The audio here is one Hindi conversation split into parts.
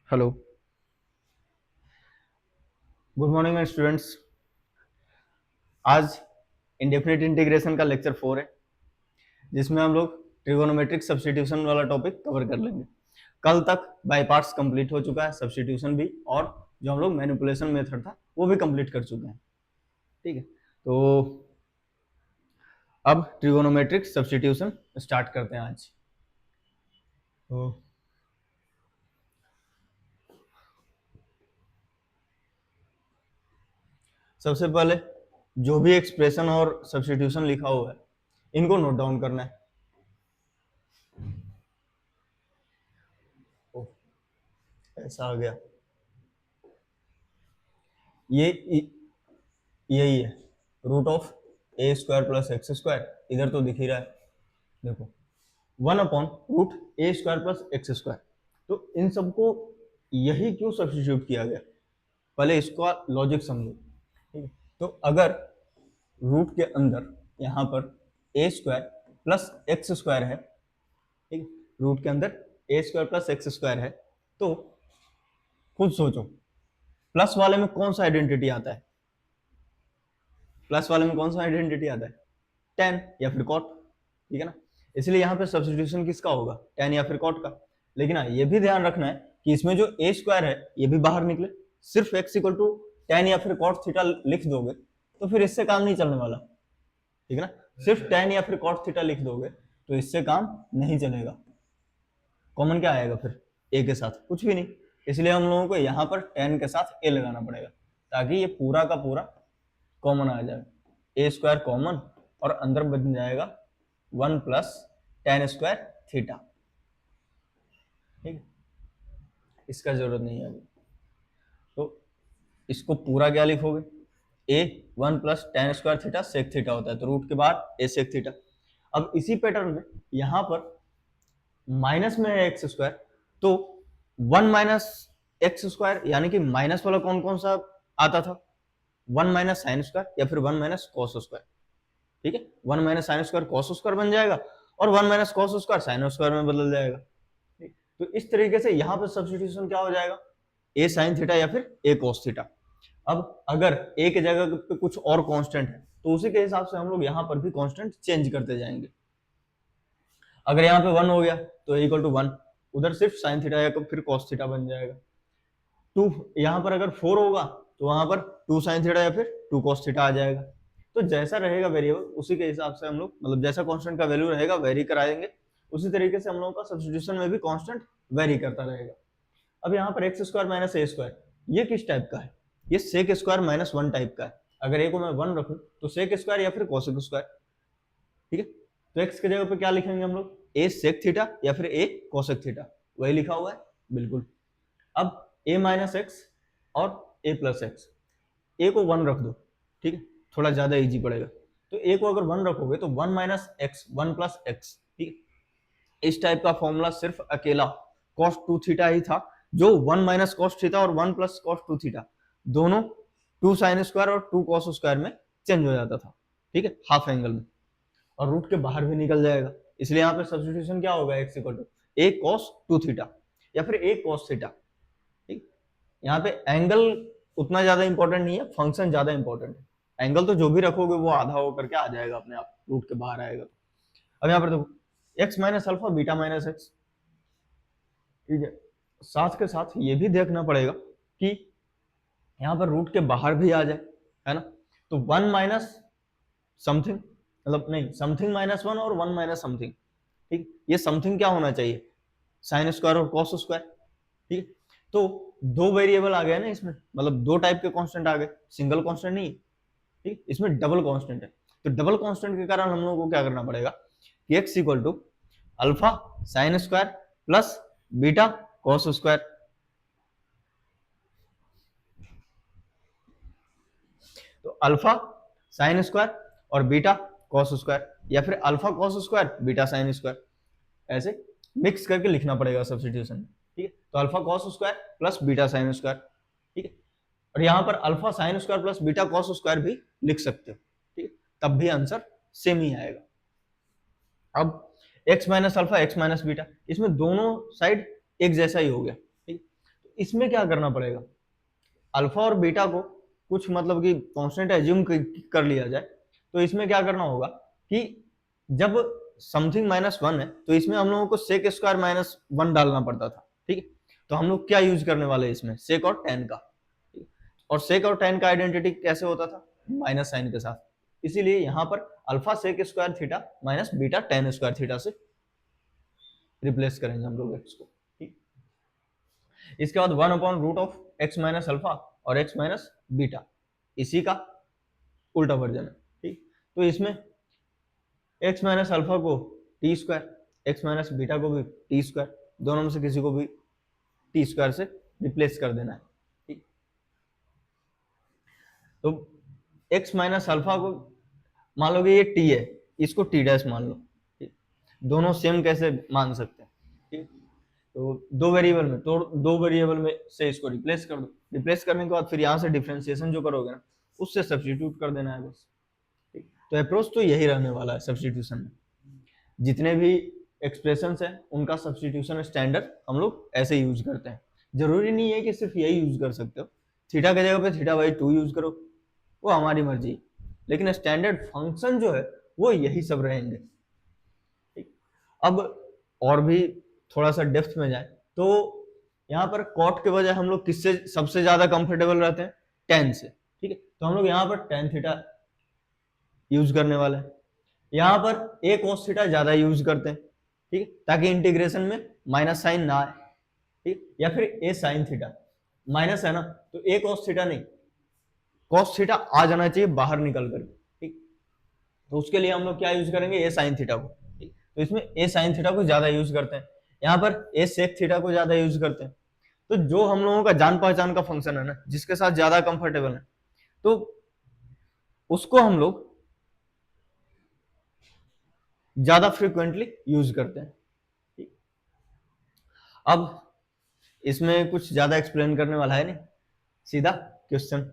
हेलो। Good morning students. आज इंडेफिनिट इंटीग्रेशन का लेक्चर 4 है, जिसमें हम लोग ट्रिगोनोमेट्रिक सब्स्टिट्यूशन वाला टॉपिक कवर कर लेंगे। कल तक बाय पार्ट्स कंप्लीट हो चुका है, सब्स्टिट्यूशन भी, और जो हम लोग मैनिपुलेशन मेथड था वो भी कंप्लीट कर चुके हैं। ठीक है, तो अब ट्रिगोनोमेट्रिक सब्स्टिट्यूशन स्टार्ट करते हैं आज। तो सबसे पहले जो भी एक्सप्रेशन और सब्स्टिट्यूशन लिखा हुआ है इनको नोट डाउन करना है। ऐसा आ गया, ये यही है root of a square plus x square, इधर तो दिख ही रहा है, देखो 1/√a² + x²। तो इन सबको यही क्यों सब्स्टिट्यूट किया गया, पहले इसका लॉजिक समझो। ठीक है, तो अगर रूट के अंदर यहाँ पर a² + x² है, ठीक, रूट के अंदर a² + x² है, तो खुद सोचो प्लस वाले में कौन सा आइडेंटिटी आता है, प्लस वाले में कौन सा आइडेंटिटी आता है, tan या फिर cot, ठीक है ना। इसलिए यहाँ पे सब्स्टिट्यूशन किसका होगा, tan या फिर cot का। लेकिन हाँ, ये भी ध्यान रखना है कि इसमें जो a² है ये भी बाहर निकले। सिर्फ x = tan या फिर cot थीटा लिख दोगे तो फिर इससे काम नहीं चलने वाला, ठीक है ना। सिर्फ tan या फिर cot थीटा लिख दोगे तो इससे काम नहीं चलेगा। कॉमन क्या आएगा फिर a के साथ, कुछ भी नहीं। इसलिए हम लोगों को यहाँ पर tan के साथ a लगाना पड़ेगा ताकि ये पूरा का पूरा कॉमन आ जाए। a² कॉमन और अंदर बन जाएगा 1 + tan² थीटा। ठीक है, इसका जरूरत नहीं है अभी। तो इसको पूरा क्या लिखोगे, a 1 + tan² theta sec theta होता है, तो रूट के बाद a sec थीटा। अब इसी पैटर्न में यहां पर माइनस में है x², तो 1 - x² यानी कि माइनस वाला कौन कौन सा आता था, 1 - sin² या फिर 1 - cos²। ठीक है, 1 - sin² cos² बन जाएगा और 1 - cos² sin² में बदल जाएगा। तो इस तरीके से यहाँ पर सब्स्टिट्यूशन क्या हो जाएगा, a sin थीटा या फिर a cos थीटा। अब अगर a की जगह पे कुछ और कांस्टेंट है तो उसी के हिसाब से हम लोग यहाँ पर भी कांस्टेंट चेंज करते जाएंगे। अगर यहाँ पे 1 हो गया तो a = 1, उधर सिर्फ sin थीटा या फिर cos थीटा बन जाएगा। 2 यहाँ पर अगर 4 होगा तो वहां पर 2 sin थीटा या फिर 2 cos थीटा आ जाएगा। तो जैसा रहेगा वेरिएबल उसी के हिसाब से हम लोग, मतलब जैसा कांस्टेंट का वैल्यू रहेगा वेरी कराएंगे, उसी तरीके से हम लोगों का सब्स्टिट्यूशन में भी कांस्टेंट वेरी करता रहेगा। अब यहाँ पर x² - a² ये किस टाइप का है, ये sec² - 1 टाइप का है। अगर a को मैं 1 रखूं तो sec² या फिर cosec²। ठीक है, तो x की जगह पे क्या लिखेंगे हम लोग, a sec थीटा या फिर a cosec थीटा, वही लिखा हुआ है बिल्कुल। अब a - x और a + x, a को 1 रख दो, ठीक है, थोड़ा ज्यादा इजी पड़ेगा। तो a को अगर 1 रखोगे तो 1 - x 1 + x, ठीक है। इस टाइप का फॉर्मूला सिर्फ अकेला cos 2 थीटा ही था, जो 1 - cos थीटा और 1 + cos 2 थीटा दोनों 2 sin² और 2 cos² में चेंज हो जाता था, ठीक है, हाफ एंगल में, और रूट के बाहर भी निकल जाएगा। इसलिए यहाँ पे सब्स्टिट्यूशन क्या होगा, x = a cos 2 थीटा या फिर a cos थीटा। ठीक, यहाँ पे एंगल उतना ज्यादा इंपॉर्टेंट नहीं है, फंक्शन ज्यादा इंपॉर्टेंट है। एंगल तो जो भी रखोगे वो आधा होकर के आ जाएगा अपने आप, रूट के बाहर आएगा। अब यहाँ पर देखो x - अल्फा बीटा - x, ठीक है। साथ के साथ ये भी देखना पड़ेगा कि यहाँ पर रूट के बाहर भी आ जाए, है ना। तो 1 माइनस समथिंग, मतलब नहीं, समथिंग -1 और 1 - समथिंग, ठीक, ये समथिंग क्या होना चाहिए, sin² और cos²। ठीक, तो दो वेरिएबल आ गए ना इसमें, मतलब दो टाइप के कांस्टेंट आ गए, सिंगल कांस्टेंट नहीं, ठीक, इसमें डबल कांस्टेंट है। तो डबल कांस्टेंट के कारण हम लोगों को क्या करना पड़ेगा कि x = alpha sin² plus beta cos²। तो अल्फा sin² और बीटा cos², या फिर अल्फा cos² बीटा sin², ऐसे मिक्स करके लिखना पड़ेगा सब्स्टिट्यूशन, ठीक है। तो alpha cos² plus beta sin², ठीक है। और यहाँ पर alpha sin² plus beta cos² भी लिख सकते हो, ठीक है, तब भी आंसर सेम ही आएगा। अब x - अल्फा x - बीटा, इसमें दोनों साइड एक जैसा ही हो गया, ठीक। इसमें क्या करना पड़ेगा, अल्फा और बीटा को कुछ मतलब कि कांस्टेंट एज्यूम कर लिया जाए, तो इसमें क्या करना होगा कि जब समथिंग -1 है तो इसमें हम लोगों को सेक स्क्वायर -1 डालना पड़ता था, ठीक है। तो हम लोग क्या यूज करने वाले हैं इसमें, सेक और टेन का, और सेक और टेन का आइडेंटिटी कैसे होता था, माइनस साइन के साथ, इसीलिए यहां पर alpha sec square theta minus beta tan square theta से रिप्लेस करेंगे हम लोग एक्स को, ठीक। इसके बाद 1/√x माइनस अल्फा और x माइनस बीटा, इसी का उल्टा वर्जन है, ठीक। तो इसमें x माइनस अल्फा को t square, x minus beta को भी टी स्क्वायर, दोनों में से किसी को भी टी स्क्वायर से रिप्लेस कर देना है, ठीक। तो x माइनस अल्फा को मान लो कि ये t है, इसको t डैश मान लो, ठीक। दोनों सेम कैसे मान सकते हैं, ठीक। तो दो वेरिएबल में, तो दो वेरिएबल में से इसको रिप्लेस कर दो, रिप्लेस करने के बाद फिर यहाँ से डिफरेंशिएशन जो करोगे ना, उससे सब्स्टिट्यूट कर देना है बस, ठीक। तो अप्रोच तो यही रहने वाला है सब्स्टिट्यूशन में, जितने भी एक्सप्रेशंस हैं उनका सब्स्टिट्यूशन स्टैंडर्ड हम लोग ऐसे यूज करते हैं। जरूरी नहीं है कि सिर्फ यही यूज कर सकते हो, थीटा की जगह पे थीटा/2 यूज करो, वो हमारी मर्जी है, लेकिन स्टैंडर्ड फंक्शन जो है वो यही सब रहेंगे, ठीक। अब और भी थोड़ा सा डेप्थ में जाए तो यहाँ पर कॉट के बजाय हम लोग किससे सबसे ज्यादा कंफर्टेबल रहते हैं, टेन से, ठीक है। तो हम लोग यहाँ पर टेन थीटा यूज करने वाले हैं, यहाँ पर ए cos थीटा ज्यादा यूज करते हैं, ठीक है, ताकि इंटीग्रेशन में माइनस साइन ना आए, ठीक। या फिर ए साइन थीटा, माइनस है ना तो ए cos थीटा नहीं, cos थीटा आ जाना चाहिए बाहर निकल कर, ठीक। तो उसके लिए हम लोग क्या यूज करेंगे, ए साइन थीटा को, ठीक। तो इसमें ए साइन थीटा को ज्यादा यूज करते हैं, यहाँ पर ए सेक थीटा को ज्यादा यूज करते हैं। तो जो हम लोगों का जान पहचान का फंक्शन है ना, जिसके साथ ज्यादा कंफर्टेबल है, तो उसको हम लोग ज्यादा फ्रिक्वेंटली यूज करते हैं, ठीक। अब इसमें कुछ ज्यादा एक्सप्लेन करने वाला है नहीं, सीधा क्वेश्चन,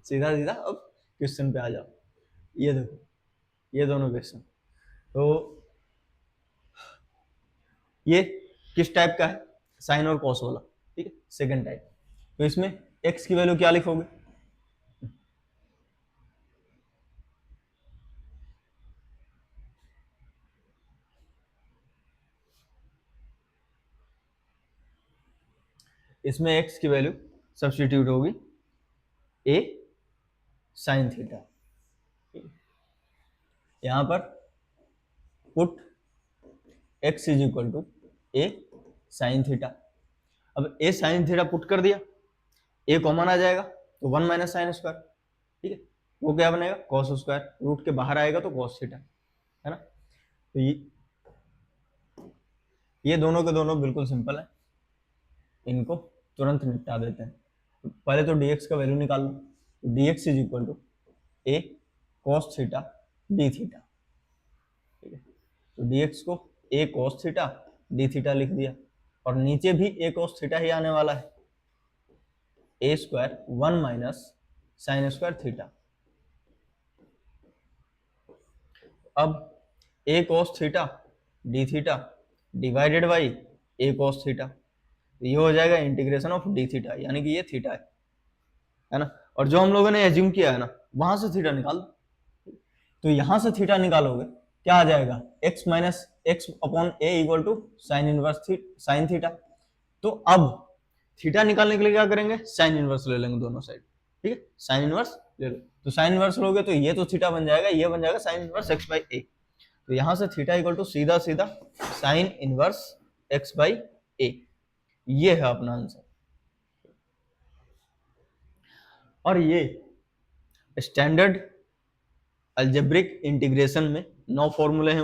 सीधा सीधा अब क्वेश्चन पे आ जाओ। ये देखो, ये दोनों क्वेश्चन, तो ये किस टाइप का है, साइन और कॉस वाला, ठीक है, सेकंड टाइप। तो इसमें x की वैल्यू क्या लिखोगे, इसमें x की वैल्यू सब्स्टिट्यूट होगी a साइन थीटा, यहां पर put x is equal to a sine theta. अब a साइन थीटा पुट कर दिया, a कॉमन आ जाएगा तो 1 माइनस साइन स्क्वायर, ठीक है, वो क्या बनेगा कॉस स्क्वायर, रूट के बाहर आएगा तो कॉस थीटा, है ना। तो ये दोनों के दोनों बिल्कुल सिंपल है, इनको तुरंत निपटा देते हैं। तो पहले तो dx का वैल्यू निकाल लो, तो dx is equal to a cos theta d theta, ठीक है। तो dx को a cos theta d theta लिख दिया, और नीचे भी a cos थीटा ही आने वाला है, a square 1 minus sign square theta. अब a cos theta d theta divided by a cos theta, ये हो जाएगा इंटीग्रेशन ऑफ d थीटा, यानी कि ये थीटा है ना। और जो हम लोगों ने एज्यूम किया है ना, वहां से थीटा निकाल दो, तो यहां से थीटा निकालोगे क्या आ जाएगा, x minus x upon a equal to sine inverse sine theta. तो अब थीटा निकालने के लिए क्या करेंगे, साइन इनवर्स ले लेंगे दोनों साइड, ठीक है, साइन इनवर्स ले लो। तो साइन इनवर्स लोगे तो ये तो थीटा बन जाएगा, ये बन जाएगा साइन इनवर्स x बाई ए। तो यहां से थीटा इक्वल टू सीधा सीधा साइन इनवर्स x बाई ए, ये है अपना आंसर। और ये स्टैंडर्ड अलजेब्रिक इंटीग्रेशन में 9 फॉर्मूले हैं,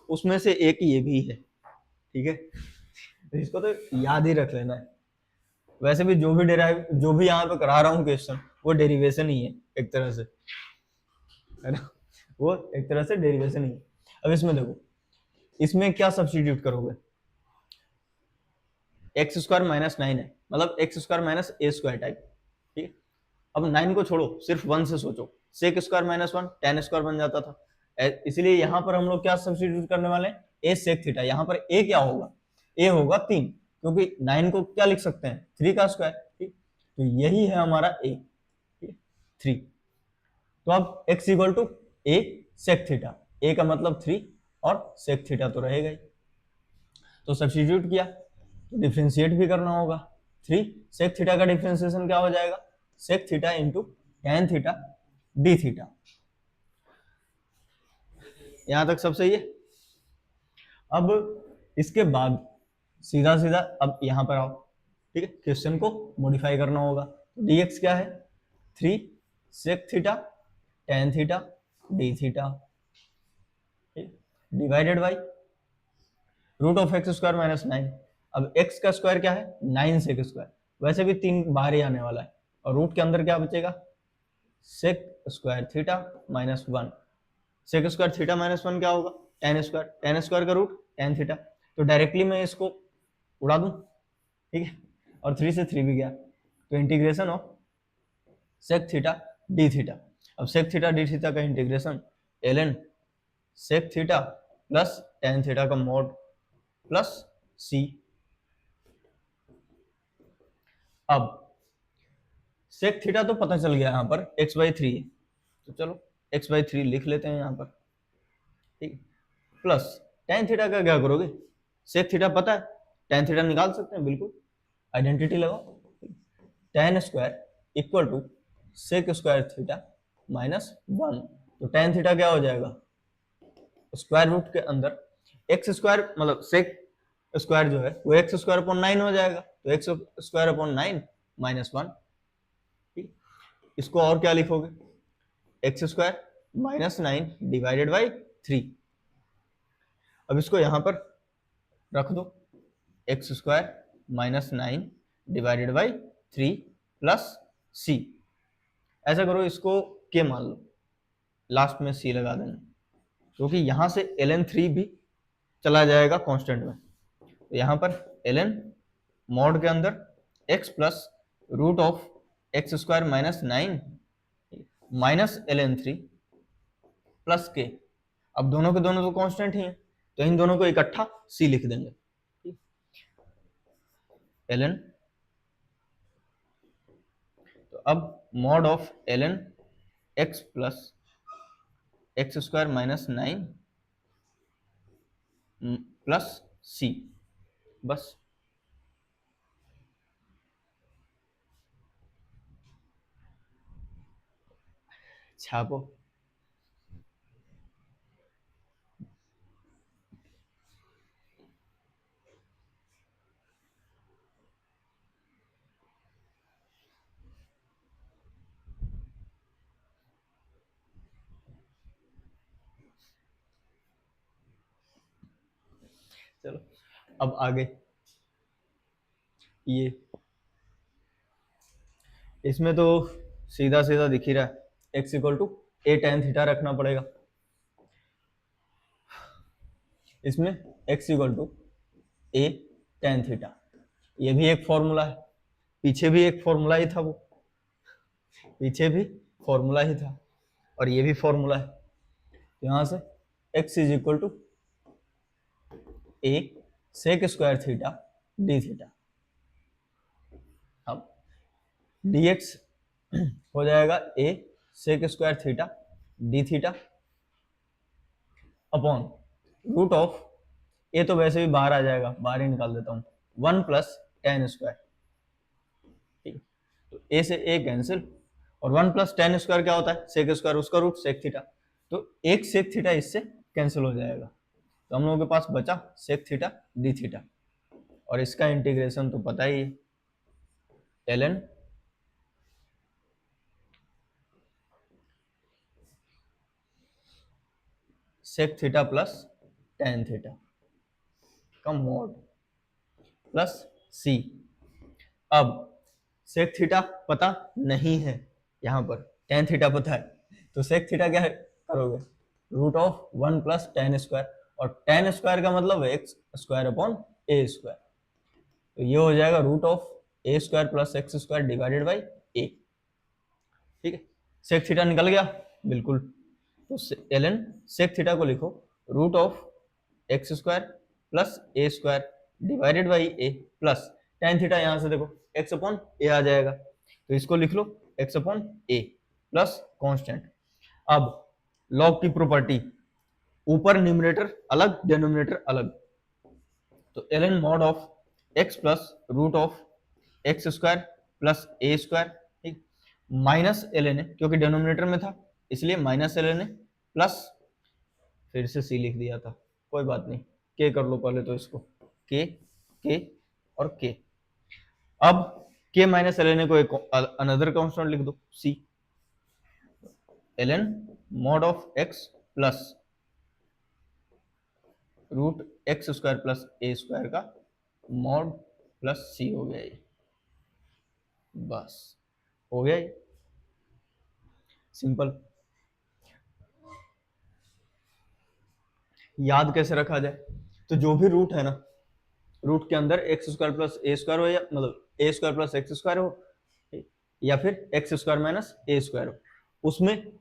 उसमें से एक ये भी है, ठीक है। तो इसको तो याद ही रख लेना है। वैसे भी जो भी यहाँ पे करा रहा हूँ क्वेश्चन, वो डेरिवेशन ही है एक तरह से, है ना, वो एक तरह से डेरिवेशन ही है। अब इसमें देखो, इसमें क्या सब्स्टिट्यूट करोगे, एक्स स्क्वायर माइनस 9 है, मतलब एक्स स्क्वायर माइनस ए स्क्वायर टाइप, ठीक है। अब 9 को छोड़ो, सिर्फ 1 से सोचो, sec square minus 1 tan square बन जाता था, इसलिए यहां पर हम लोग क्या सब्स्टिट्यूट करने वाले हैं, ए सेक थीटा। यहां पर ए क्या होगा, ए होगा 3, क्योंकि 9 को क्या लिख सकते हैं, 3 का स्क्वायर, ठीक। तो यही है हमारा a, 3। तो अब x equal to a sec theta, a का मतलब 3 और sec थीटा तो रहेगा ही। तो सब्स्टिट्यूट किया तो डिफरेंशिएट भी करना होगा। 3 sec थीटा का डिफरेंशिएशन क्या हो जाएगा, sec theta into tan theta d theta. यहां तक सब सही है। अब इसके बाद सीधा सीधा अब यहां पर आओ, ठीक है, क्वेश्चन को मॉडिफाई करना होगा। dx क्या है, 3 sec theta tan theta d theta divided by root of x square minus 9। अब x का स्क्वायर क्या है, 9 sec स्क्वायर, वैसे भी 3 बाहर ही आने वाला है, और रूट के अंदर क्या बचेगा, sec square theta minus 1। sec square theta minus 1 क्या होगा, tan स्क्वायर का रूट tan थीटा। तो डायरेक्टली मैं इसको उड़ा दूं, ठीक है, और 3 से 3 भी गया, तो integration of sec theta d theta. अब sec थीटा d थीटा का integration ln sec theta plus tan theta का मॉड प्लस c। अब sec थीटा तो पता चल गया, यहाँ पर x/3 है, तो चलो x/3 लिख लेते हैं यहाँ पर, ठीक। प्लस tan थीटा का क्या करोगे, sec थीटा पता है, tan थीटा निकाल सकते हैं, बिल्कुल आइडेंटिटी लगाओ। tan square equal to sec square theta minus 1। तो tan थीटा क्या हो जाएगा, स्क्वायर रूट के अंदर एक्स स्क्वायर मतलब sec स्क्वायर जो है वो एक्स स्क्वायर अपॉन 9 हो जाएगा, तो एक्स स्क्वायर अपॉन 9 माइनस 1, ठीक। इसको और क्या लिखोगे, x square minus 9 divided by 3। अब इसको यहां पर रख दो, x square minus 9 divided by 3 plus C. ऐसा करो, इसको के मान लो, लास्ट में सी लगा देना, क्योंकि यहां से ln 3 भी चला जाएगा कांस्टेंट में। तो यहां पर ln मॉड के अंदर x plus root of x square minus 9 minus ln 3 plus के। अब दोनों के दोनों तो कांस्टेंट ही हैं, तो इन दोनों को इकट्ठा c लिख देंगे, ln। तो अब mod of ln x plus x square minus 9 plus c, बस। छापो। चलो अब आगे, ये इसमें तो सीधा सीधा दिख ही रहा है, x equal to a tan theta रखना पड़ेगा। इसमें x equal to a tan theta, ये भी एक फॉर्मूला है, पीछे भी एक फॉर्मूला ही था, वो पीछे भी फॉर्मूला ही था, और ये भी फॉर्मूला है। तो यहां से x is equal to a sec square theta d theta. अब dx हो जाएगा a sec square theta d theta upon root of, a तो वैसे भी बाहर आ जाएगा, बाहर ही निकाल देता हूं, 1 प्लस tan स्क्वायर, ठीक है। तो ए से ए कैंसिल, और 1 प्लस tan स्क्वायर क्या होता है, सेक स्क्वायर उसका रूट सेक थीटा, तो एक सेक थीटा इससे कैंसिल हो जाएगा। तो हम लोगों के पास बचा सेक थीटा डी थीटा, और इसका इंटीग्रेशन तो पता ही है, ln sec theta plus tan theta का मॉड प्लस c। अब सेक थीटा पता नहीं है, यहां पर tan थीटा पता है, तो सेक थीटा क्या है करोगे, root of 1 plus tan square, और tan स्क्वायर का मतलब x square upon a square, तो ये हो जाएगा root of a square plus x square divided by a, ठीक है। सेक थीटा निकल गया, बिल्कुल। तो ln सेक थीटा को लिखो root of x square plus a square divided by a plus tan theta, यहां से देखो x अपॉन ए आ जाएगा, तो इसको लिख लो x upon a plus constant. अब लॉग की प्रॉपर्टी, ऊपर न्यूमरेटर अलग डिनोमिनेटर अलग, तो ln mod of x plus root of x square plus a square, ठीक, माइनस ln ए क्योंकि डिनोमिनेटर में था इसलिए माइनस ln ए प्लस, फिर से सी लिख दिया था, कोई बात नहीं, के कर लो पहले तो इसको, के और के। अब के माइनस ln ए को एक अनदर कांस्टेंट लिख दो c, ln mod of x plus root x square plus a square का मॉड प्लस सी हो गया ये, बस हो गया ये सिंपल। याद कैसे रखा जाए, तो जो भी रूट है ना, रूट के अंदर x square plus a square हो, या मतलब ए स्क्वायर प्लस एक्स स्क्वायर हो, या फिर एक्स स्क्वायर माइनस ए स्क्वायर हो, उसमें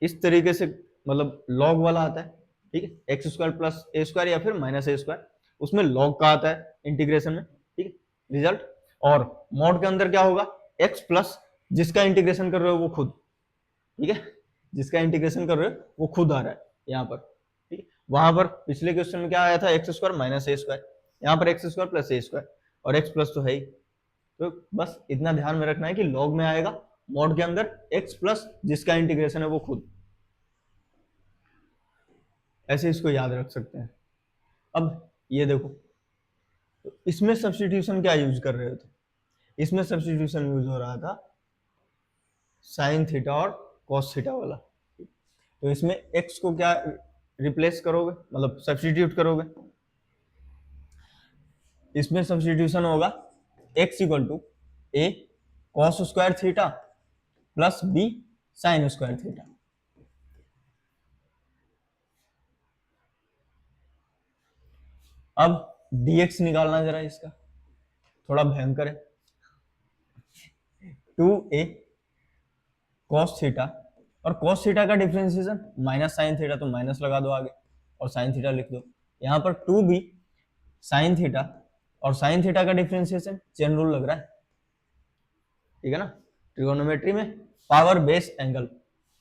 इस तरीके से मतलब लॉग वाला आता है, ठीक है, x square plus a square या फिर माइनस ए स्क्वायर, उसमें लॉग का आता है इंटीग्रेशन में, ठीक है रिजल्ट। और मॉड के अंदर क्या होगा, एक्स प्लस जिसका इंटीग्रेशन कर रहे हो वो खुद, ठीक है, जिसका इंटीग्रेशन कर रहे हो वो खुद आ रहा है यहाँ पर, ठीक है। वहां पर पिछले क्वेश्चन में क्या आया था, एक्स स्क्वायर माइनस ए स्क्वायर, यहाँ पर x square plus a square, और एक्स प्लस तो है ही, तो बस इतना ध्यान में रखना है कि लॉग में आएगा मॉड के अंदर एक्स प्लस जिसका इंटीग्रेशन है वो खुद, ऐसे इसको याद रख सकते हैं। अब ये देखो, तो इसमें सब्स्टिट्यूशन क्या यूज कर रहे थे, इसमें सब्स्टिट्यूशन यूज हो रहा था साइन थीटा और कॉस थीटा वाला, तो इसमें x को क्या रिप्लेस करोगे, मतलब सब्स्टिट्यूट करोगे, इसमें सब्स्टिट्यूशन होगा x equal to a cos square theta plus b sine square theta. अब dx निकालना जरा, इसका थोड़ा भयंकर है, 2a कॉस थीटा, और कॉस थीटा का डिफरेंशिएशन माइनस साइन थीटा, तो माइनस लगा दो आगे और साइन थीटा लिख दो, यहाँ पर 2b साइन थीटा, और साइन थीटा का डिफरेंशिएशन चेन रूल लग रहा है, ठीक है ना, ट्रिगोनोमेट्री में पावर बेस एंगल,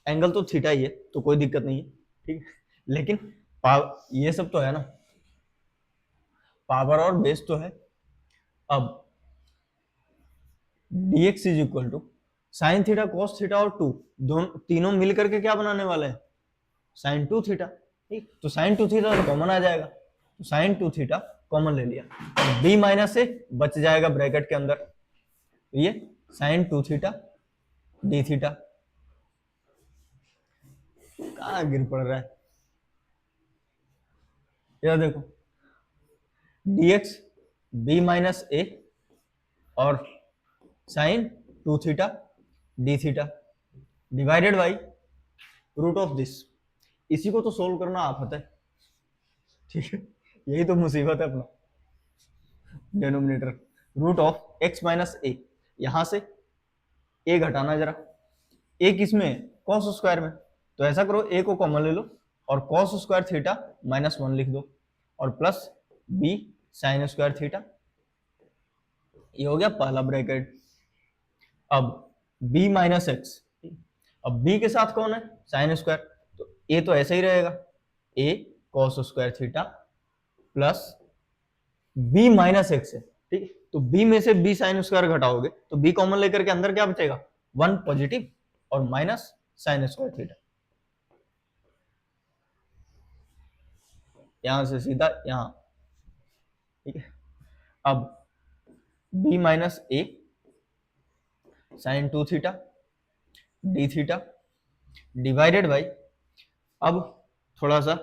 एंगल तो थीटा ही है तो कोई दिक्कत नहीं है, ठीक है, लेकिन ये सब तो है ना, पावर और बेस तो है। अब dx is equal to sine theta cos theta और 2 दोनों तीनों मिलकर के क्या बनाने वाले हैं, साइन 2 थीटा, ठीक, तो साइन 2 थीटा तो कॉमन आ जाएगा, तो साइन 2 थीटा कॉमन ले लिया, b माइनस ए बच जाएगा ब्रैकेट के अंदर, तो ये साइन 2 थीटा डी थीटा, कहाँ गिर पड़ रहा है, यह देखो dx b माइनस ए और sine 2 theta d theta divided by root of this, इसी को तो सोल्व करना आफत है, ठीक है, यही तो मुसीबत है अपना, denominator root of x minus a, यहां से ए घटाना जरा, ए किसमें है, कॉस स्क्वायर में, तो ऐसा करो ए को कॉमन ले लो और कॉस स्क्वायर थीटा माइनस 1 लिख दो, और plus b sine square theta, ये हो गया पहला ब्रैकेट। अब b माइनस एक्स, अब b के साथ कौन है, साइन स्क्वायर, तो a तो ऐसा ही रहेगा, a cos square theta plus b minus x है, ठीक, तो b में से b साइन स्क्वायर घटाओगे तो b कॉमन लेकर के अंदर क्या बचेगा, 1 पॉजिटिव और माइनस साइन स्क्वायर थीटा, यहां से सीधा यहां, ठीक है। अब b minus a sine 2 theta d theta divided by, अब थोड़ा सा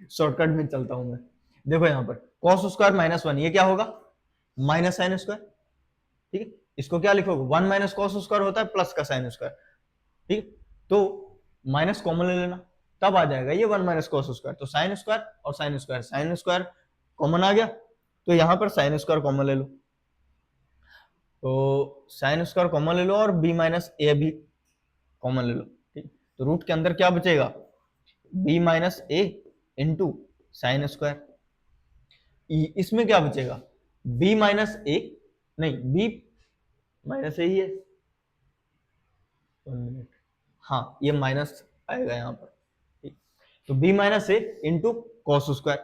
शॉर्टकट में चलता हूं मैं, देखो यहां पर कॉस स्क्वायर माइनस 1, ये क्या होगा, माइनस साइन स्क्वायर, ठीक है, इसको क्या लिखोगे, 1 माइनस कॉस स्क्वायर होता है प्लस का साइन स्क्वायर, ठीक है, तो माइनस कॉमन ले लेना, तब आ जाएगा ये 1 माइनस कॉस स्क्वायर, तो साइन स्क्वायर और साइन स्क्वायर कॉमन आ गया, तो यहां पर साइन स्क्वायर कॉमन ले लो, तो साइन स्क्वायर कॉमन ले लो और b माइनस ए भी कॉमन ले लो, ठीक, तो रूट के अंदर क्या बचेगा, b माइनस ए इंटू साइन स्क्वायर, इसमें क्या बचेगा, b माइनस ए, नहीं b माइनस ए ही है, 1 मिनट, हाँ ये माइनस आएगा यहाँ पर, ठीक। तो b माइनस ए इंटू कॉस स्क्वायर,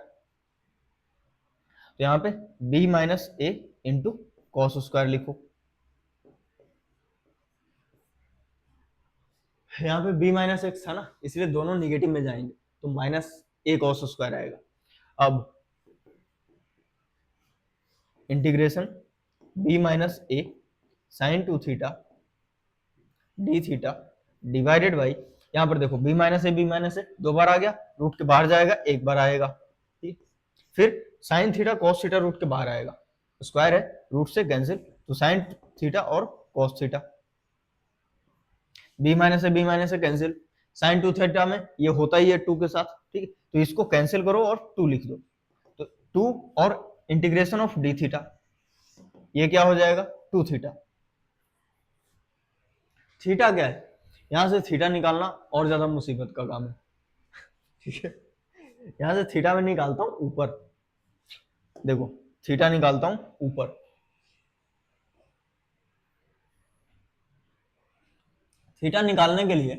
तो यहाँ पे b माइनस ए इंटू कॉस स्क्वायर लिखो, यहाँ पे b माइनस एक्स था ना, इसलिए दोनों निगेटिव में जाएंगे, तो माइनस ए कॉस स्क्वायर आएगा। अब integration b minus a sine 2 theta d theta divided by, यहाँ पर देखो b माइनस ए दो बार आ गया, रूट के बाहर जाएगा, एक बार आएगा, ठीक। फिर sine theta cos theta root के बाहर आएगा, स्क्वायर है, रूट से कैंसिल, तो साइन थीटा और कॉस थीटा, b माइनस से कैंसिल, साइन 2 थीटा में ये होता ही है 2 के साथ, ठीक है, तो इसको कैंसिल करो और 2 लिख दो, तो 2 और इंटीग्रेशन ऑफ डी थीटा, ये क्या हो जाएगा 2 थीटा। थीटा क्या है, यहां से थीटा निकालना और ज्यादा मुसीबत का काम है, ठीक है। यहां से थीटा में निकालता हूं ऊपर, देखो थीटा निकालता हूं ऊपर, थीटा निकालने के लिए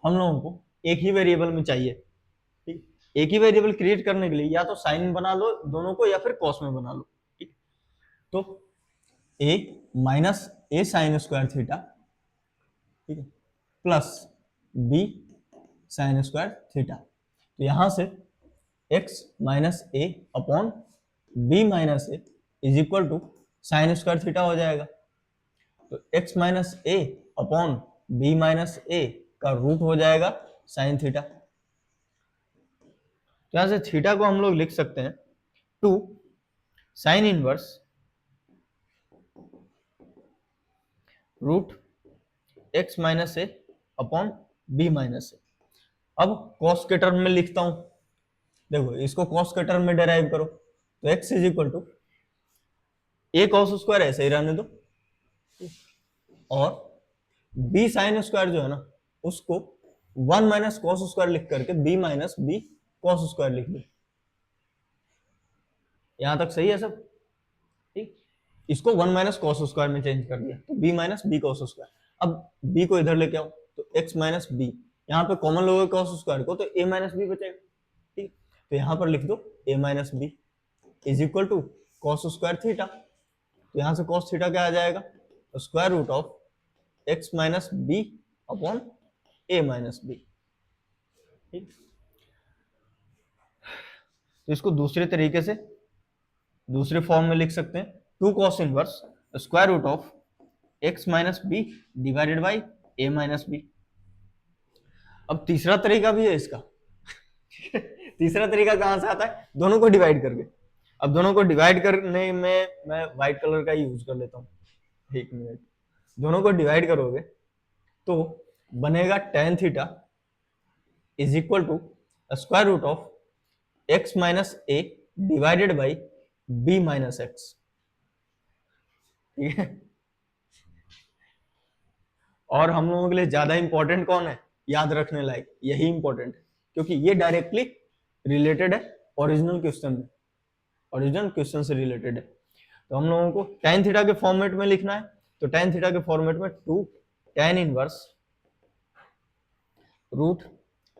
हम लोगों को एक ही वेरिएबल में चाहिए, ठीक। एक ही वेरिएबल क्रिएट करने के लिए या तो साइन बना लो दोनों को या फिर कॉस में बना लो, ठीक। तो a minus a sine square theta, ठीक है, plus b sine square theta, तो यहां से x minus a upon b minus a is equal to sine square theta हो जाएगा, तो x minus a upon b minus a का रूट हो जाएगा साइन थीटा, तो यहां से थीटा को हम लोग लिख सकते हैं 2 sine inverse root x minus a upon b minus a. अब कॉस के टर्म में लिखता हूं, देखो इसको कॉस के टर्म में डेराइव करो, तो x is equal to a cos square ऐसे ही रहने दो, और b साइन स्क्वायर जो है ना उसको 1 माइनस कॉस स्क्वायर लिख करके b minus b cos square लिख दो, यहां तक सही है सब, ठीक। इसको 1 माइनस कॉस स्क्वायर में चेंज कर दिया, तो b minus b cos square, अब b को इधर लेके आओ, तो x माइनस बी, यहाँ पे कॉमन लोगे कॉस स्क्वायर को, तो a माइनस बी बचेगा, ठीक। तो यहाँ पर लिख दो a minus b is equal to cos square theta, तो यहाँ से कॉस थीटा क्या आ जाएगा, square root of x minus b upon a minus b, ठीक। तो इसको दूसरे तरीके से दूसरे फॉर्म में लिख सकते हैं, 2 cos inverse square root of x minus b divided by a minus b. अब तीसरा तरीका भी है इसका तीसरा तरीका कहां से आता है, दोनों को डिवाइड करके, अब दोनों को डिवाइड करने में मैं व्हाइट कलर का यूज कर लेता हूं, एक मिनट, दोनों को डिवाइड करोगे तो बनेगा tan theta is equal to square root of x minus a divided by b minus x, ठीक है। और हम लोगों के लिए ज्यादा इंपॉर्टेंट कौन है, याद रखने लायक यही इंपॉर्टेंट है, क्योंकि ये डायरेक्टली रिलेटेड है ओरिजिनल क्वेश्चन में, ओरिजिनल क्वेश्चन से रिलेटेड है। तो हम लोगों को tan थीटा के फॉर्मेट में लिखना है, तो tan थीटा के फॉर्मेट में 2 tan inverse root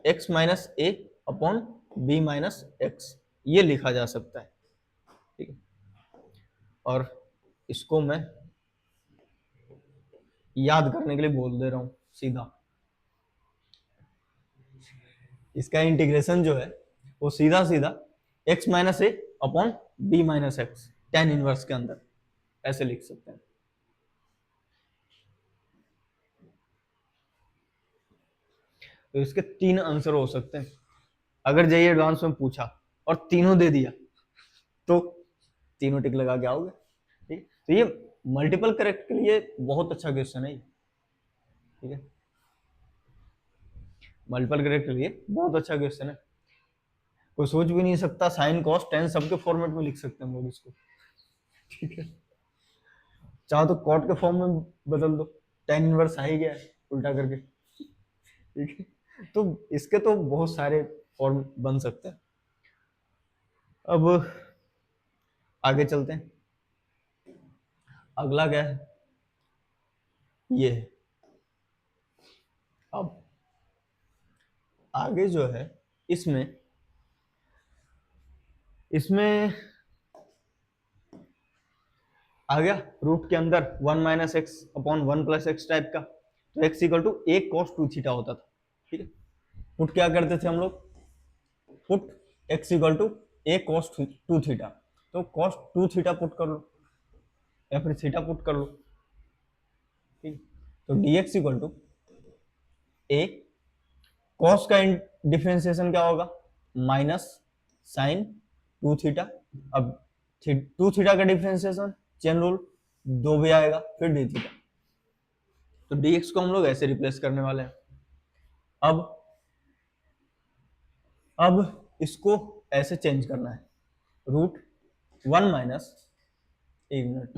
x minus a upon b minus x, ये लिखा जा सकता है, ठीक है। और इसको मैं याद करने के लिए बोल दे रहा हूं सीधा, इसका इंटीग्रेशन जो है वो सीधा सीधा x minus a upon b minus x tan inverse के अंदर ऐसे लिख सकते हैं। तो इसके 3 आंसर हो सकते हैं, अगर जेईई एडवांस में पूछा और तीनों दे दिया तो तीनों टिक लगा के आओगे, ठीक। तो ये मल्टीपल करेक्ट के लिए बहुत अच्छा क्वेश्चन है, ठीक है, मल्टीपल करेक्ट के लिए बहुत अच्छा क्वेश्चन है, कोई सोच भी नहीं सकता, साइन कॉस टेन सबके फॉर्मेट में लिख सकते हैं हम लोग इसको, ठीक है। चाहो तो कॉट के फॉर्म में बदल दो, टेन इनवर्स आ ही गया है उल्टा करके, ठीक है। तो इसके तो बहुत सारे फॉर्म बन सकते हैं। अब आगे चलते हैं। अगला क्या है, ये है। अब आगे जो है इसमें इसमें आ गया रूट के अंदर 1 - x/1 + x टाइप का, तो x equal to a cos 2 theta होता था। ठीक है, पुट क्या करते थे हम लोग, put x equal to a cos 2 theta, तो cos 2 थीटा पुट कर लो या फिर थीटा पुट कर लो। ठीक, तो dx equal to a cos का डिफरेंशिएशन क्या होगा, माइनस साइन 2 थीटा। अब 2 थीटा का डिफरेंशिएशन चेन रूल 2 भी आएगा, फिर डी थीटा। तो dx को हम लोग ऐसे रिप्लेस करने वाले हैं। अब इसको ऐसे चेंज करना है, रूट 1 माइनस, एक मिनट,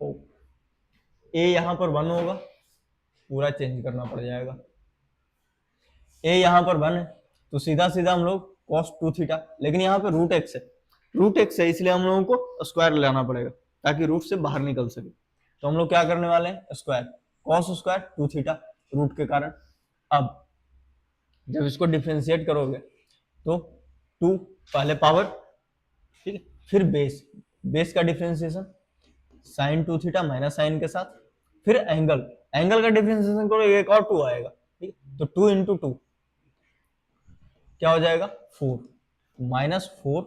ओ ए यहां पर 1 होगा, पूरा चेंज करना पड़ जाएगा। ए यहां पर 1 है तो सीधा सीधा हम लोग cos 2 थीटा, लेकिन यहाँ पे रूट एक्स है, रूट एक्स है इसलिए हम लोगों को स्क्वायर लाना पड़ेगा ताकि रूट से बाहर निकल सके। तो हम लोग क्या करने वाले हैं, square, cos square 2 theta root के कारण। अब जब इसको डिफ्रेंशिएट करोगे तो 2 पहले पावर, ठीक है, फिर बेस, बेस का differentiation sine 2 theta minus sine के साथ, फिर एंगल, एंगल का डिफ्रेंशिएशन करो एक और 2 आएगा। ठीक है, तो 2 इंटू 2 क्या हो जाएगा, 4, -4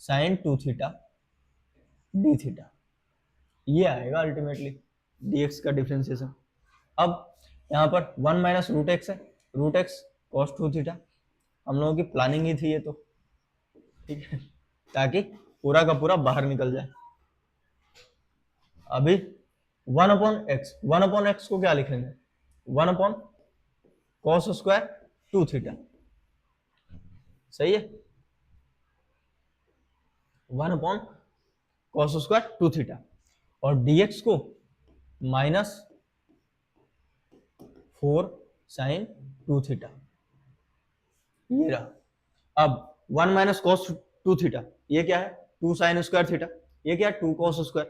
साइन 2 थीटा डी थीटा, ये आएगा अल्टीमेटली dx का डिफ्रेंशिएशन। अब यहाँ पर 1 माइनस रूट एक्स है, रूट एक्स कॉस 2 थीटा, हम लोगों की प्लानिंग ही थी ये तो, ठीक है, ताकि पूरा का पूरा बाहर निकल जाए। अभी 1/x, 1/x को क्या लिखेंगे, 1/cos² 2 थीटा, सही है, 1/cos² 2 थीटा, और dx को -4 साइन 2 थीटा, ये रहा। अब 1 माइनस कॉस 2 थीटा, ये क्या है, 2 साइन स्क्वायर थीटा, ये क्या है, 2 कॉस स्क्वायर।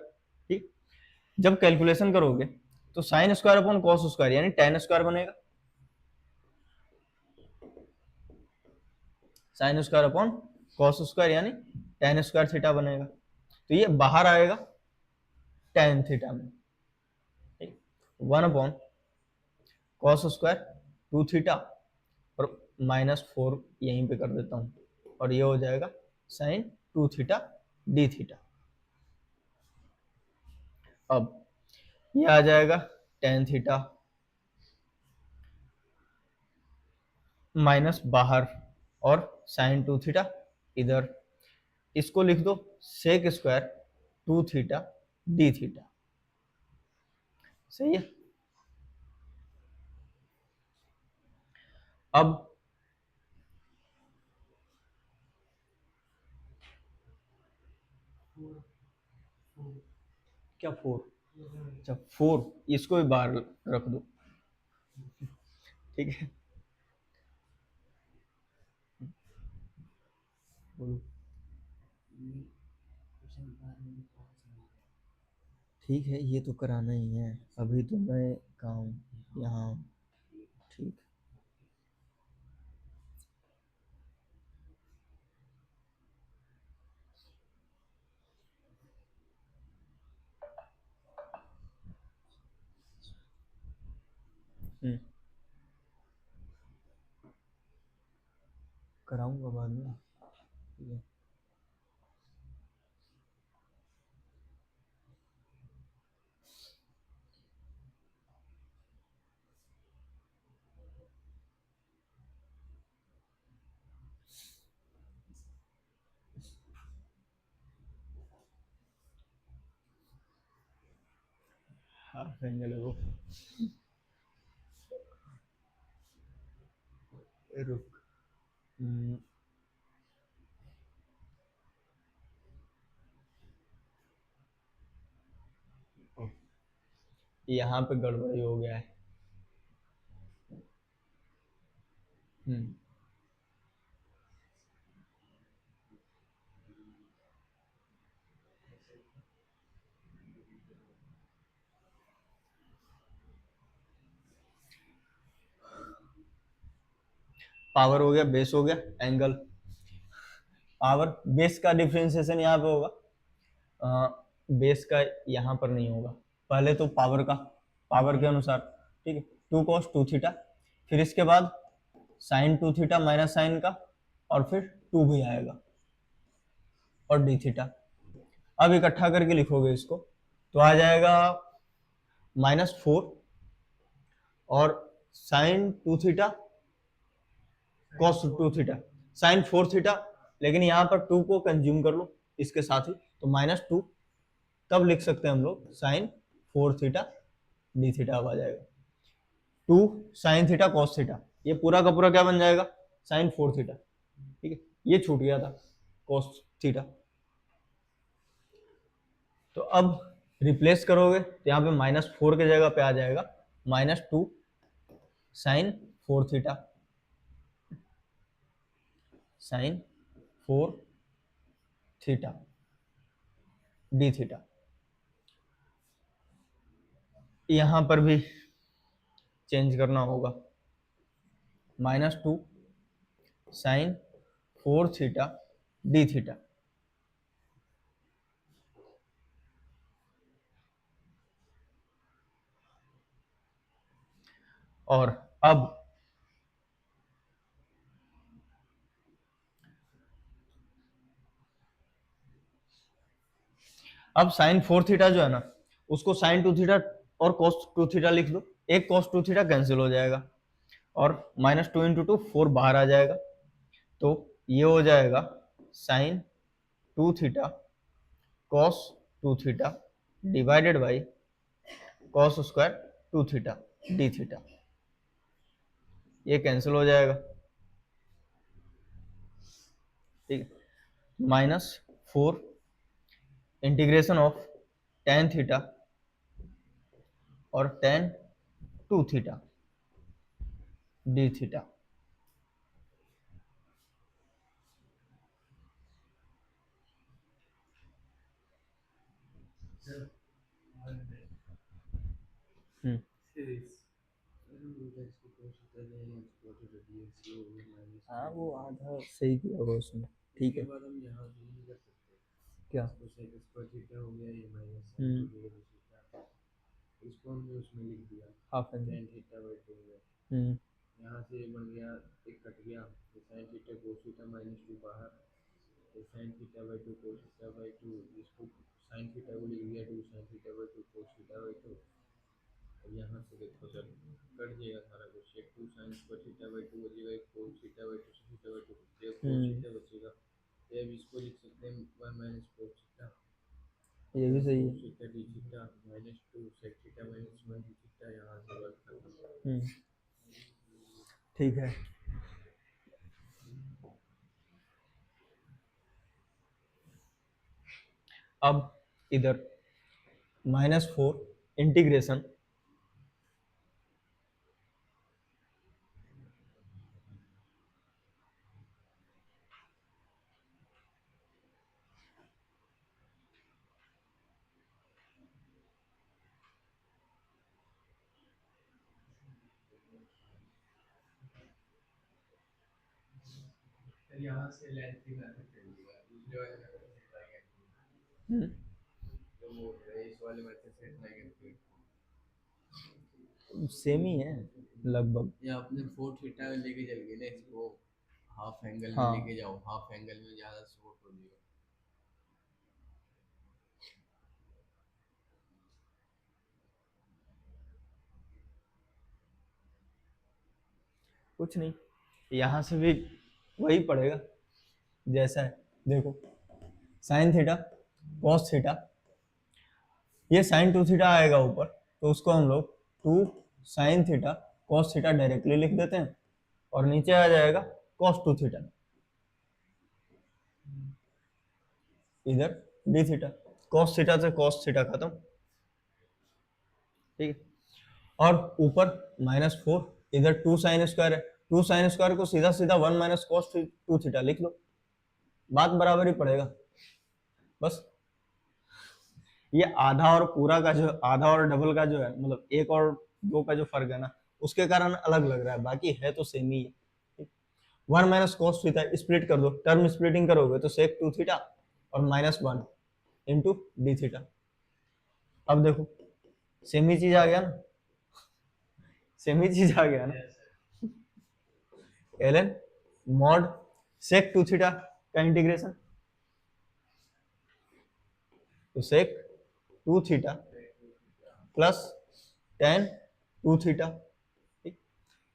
ठीक, जब कैलकुलेशन करोगे तो sine square upon cos square यानी tan स्क्वायर बनेगा, sine square upon cos square यानी tan स्क्वायर थीटा बनेगा, तो ये बाहर आएगा tan थीटा में। ठीक, 1/cos स्क्वायर 2 थीटा और -4 यहीं पे कर देता हूं, और ये हो जाएगा साइन 2 थीटा डी थीटा। अब ये आ जाएगा tan थीटा माइनस बाहर और साइन 2 थीटा इधर, इसको लिख दो sec square 2 theta d theta, सही है। अब क्या 4, अच्छा 4, इसको भी बाहर रख दो, ठीक है, ठीक है, ये तो कराना ही है, अभी तो मैं काम यहाँ, ठीक, कराऊंगा बाद में, ठीक है। हाफ एंगल है वो, रुक, यहाँ पे गड़बड़ी हो गया है। हम्म पावर हो गया, बेस हो गया, एंगल। पावर बेस का डिफरेंशिएशन यहाँ पे होगा, बेस का यहाँ पर नहीं होगा। पहले तो पावर का, पावर के अनुसार, ठीक है, 2 cos 2 थीटा, फिर इसके बाद साइन 2 थीटा माइनस साइन का, और फिर 2 भी आएगा, और डी थीटा। अब इकट्ठा करके लिखोगे इसको तो आ जाएगा -4 और sine 2 theta cos 2 theta, sine 4 theta, लेकिन यहाँ पर 2 को कंज्यूम कर लो इसके साथ ही, तो -2, तब लिख सकते हैं हम लोग साइन 4 थीटा डी थीटा आ जाएगा। 2 साइन थीटा कॉस थीटा, ये पूरा का पूरा क्या बन जाएगा, साइन 4 थीटा, ठीक है, ये छूट गया था कॉस थीटा। तो अब रिप्लेस करोगे तो यहाँ पे -4 के जगह पे आ जाएगा -2 sine 4 theta, sine 4 theta d theta. यहां पर भी चेंज करना होगा, -2 साइन 4 थीटा डी थीटा। और अब साइन 4 थीटा जो है ना, उसको साइन 2 थीटा और कॉस 2 थीटा लिख दो, एक कॉस 2 थीटा कैंसिल हो जाएगा, और -2 इंटू 2 4 बाहर आ जाएगा, तो ये हो जाएगा sine 2 theta cos 2 theta divided by cos square 2 theta d theta. ये कैंसिल हो जाएगा, ठीक है, -4 इंटीग्रेशन ऑफ tan थीटा और tan 2 थीटा डी थीटा। हाँ वो आधा सही किया होगा उसने, ठीक है। क्या इसको हमने उसमें लिख दिया half angle, tan theta by 2 में, यहाँ से बन गया, एक कट गया, तो sin थीटा cos थीटा -2 बाहर, तो sin theta by 2 cos theta by 2, इसको sin थीटा को लिख दिया 2 sin theta by 2 cos theta by 2। और यहाँ से देखो सर कट जाएगा सारा कुछ, एक 2 sin स्क्वायर थीटा बाई 2 बचेगा, एक cos theta by 2 theta by 2, एक cos थीटा बचेगा। तो अब इसको लिख सकते हैं 1 माइनस cos थीटा, ये भी सही है। Theta d theta -2 sec theta -1 d theta, यहाँ से वर्क करना। ठीक है, अब इधर -4 इंटीग्रेशन यहाँ से लेंथ की मेथड कर दिया, दूसरे वाले मेथड से ट्राई करते, तो वो इस वाले मेथड से ट्राई करते सेम ही है लगभग। या अपने 4 थीटा लेके चल गए ना इसको, हाफ एंगल हाँ। में लेके जाओ, हाफ एंगल में ज़्यादा सपोर्ट हो जाएगा। कुछ नहीं, यहाँ से भी वही पड़ेगा जैसा है, देखो साइन थीटा कॉस थीटा, ये साइन 2 थीटा आएगा ऊपर, तो उसको हम लोग 2 sine theta cos theta directly लिख देते हैं, और नीचे आ जाएगा कॉस 2 थीटा, इधर डी थीटा, कॉस थीटा से कॉस थीटा खत्म, ठीक है, और ऊपर -4, इधर 2 साइन स्क्वायर है, 2 साइन स्क्वायर को सीधा सीधा 1 माइनस कॉस 2 थीटा लिख लो, बात बराबर ही पड़ेगा बस। ये आधा और पूरा का जो आधा और डबल का जो है, मतलब एक और दो का जो फर्क है ना, उसके कारण अलग लग रहा है, बाकी है तो सेम ही है। 1 - cos थीटा स्प्लिट कर दो, टर्म स्प्लिटिंग करोगे तो सेक 2 थीटा और -1 इंटू डी थीटा। अब देखो सेम ही चीज आ गया ना, सेम ही चीज आ गया ना। एलन मॉड सेक 2 थीटा का इंटीग्रेशन, तो सेक 2 थीटा प्लस टेन 2 थीटा। ठीक,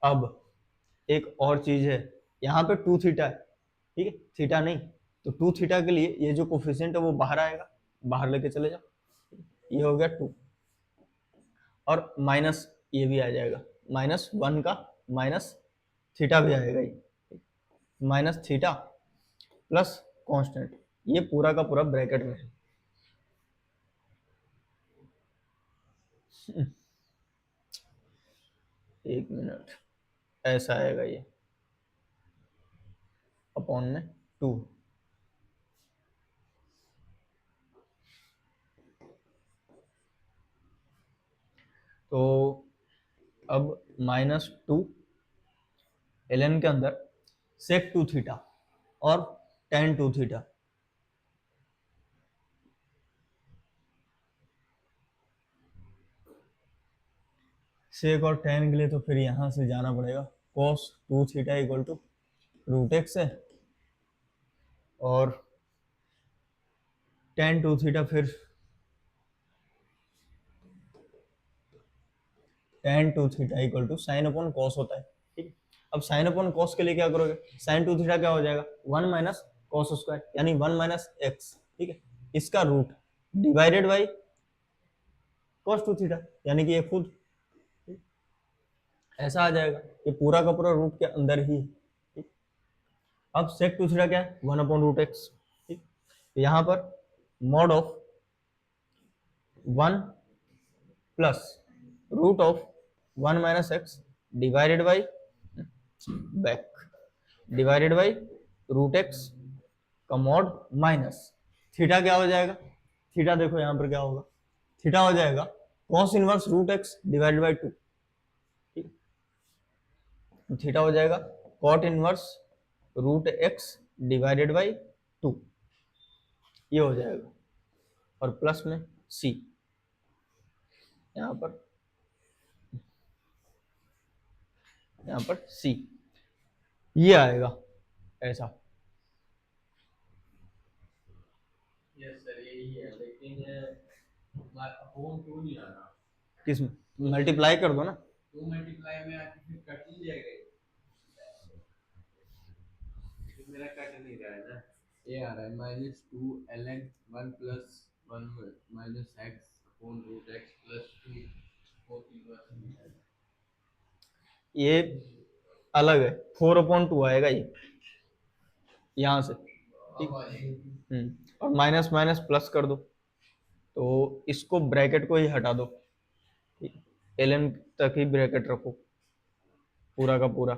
अब एक और चीज है, यहाँ पे 2 थीटा है, ठीक है, थीटा नहीं, तो 2 थीटा के लिए ये जो कोफिशिएंट है वो बाहर आएगा, बाहर लेके चले जाओ, ये हो गया 2, और माइनस ये भी आ जाएगा, -1 का माइनस थीटा भी आएगा, ये माइनस थीटा प्लस कांस्टेंट, ये पूरा का पूरा ब्रैकेट में है। एक मिनट, ऐसा आएगा ये अपॉन में 2, तो अब -2 ln के अंदर sec 2 थीटा और tan 2 थीटा, सेक और tan के लिए तो फिर यहां से जाना पड़ेगा, cos 2 theta equal to √x है, और tan 2 थीटा फिर tan 2 theta equal to sine upon cos होता है। ठीक, अब साइन अपॉन कॉस के लिए क्या करोगे, साइन 2 थीटा क्या हो जाएगा, 1 - cos स्क्वायर, यानी 1 - x, ठीक है, इसका root divided by cos 2 theta, यानी कि ये खुद, ऐसा आ जाएगा, ये पूरा का पूरा रूट के अंदर ही है। ठीक, अब sec 2 थीटा क्या है, 1/√x। ठीक, तो यहाँ पर mod of 1 plus root of 1 - x divided by back divided by √x का मॉड माइनस थीटा क्या हो जाएगा, थीटा देखो यहाँ पर क्या होगा, थीटा हो जाएगा cos inverse √x divided by 2। ठीक, तो थीटा हो जाएगा cot inverse √x divided by 2, ये हो जाएगा, और प्लस में c, यहाँ पर c, ये आएगा ऐसा। यस सर यही है, लेकिन अपॉन 2 नहीं आ रहा। किसमें मल्टीप्लाई कर दो ना, 2 मल्टीप्लाई में आके फिर कट नहीं जाएगा, फिर मेरा कट नहीं रहा है ना, ये आ रहा है -2 ln 1 + 1 - x upon √x + 2 cos inverse. ये अलग है, 4/2 आएगा ये यहाँ से। ठीक, और माइनस माइनस प्लस कर दो, तो इसको ब्रैकेट को ही हटा दो, ठीक, ln तक ही ब्रैकेट रखो पूरा का पूरा।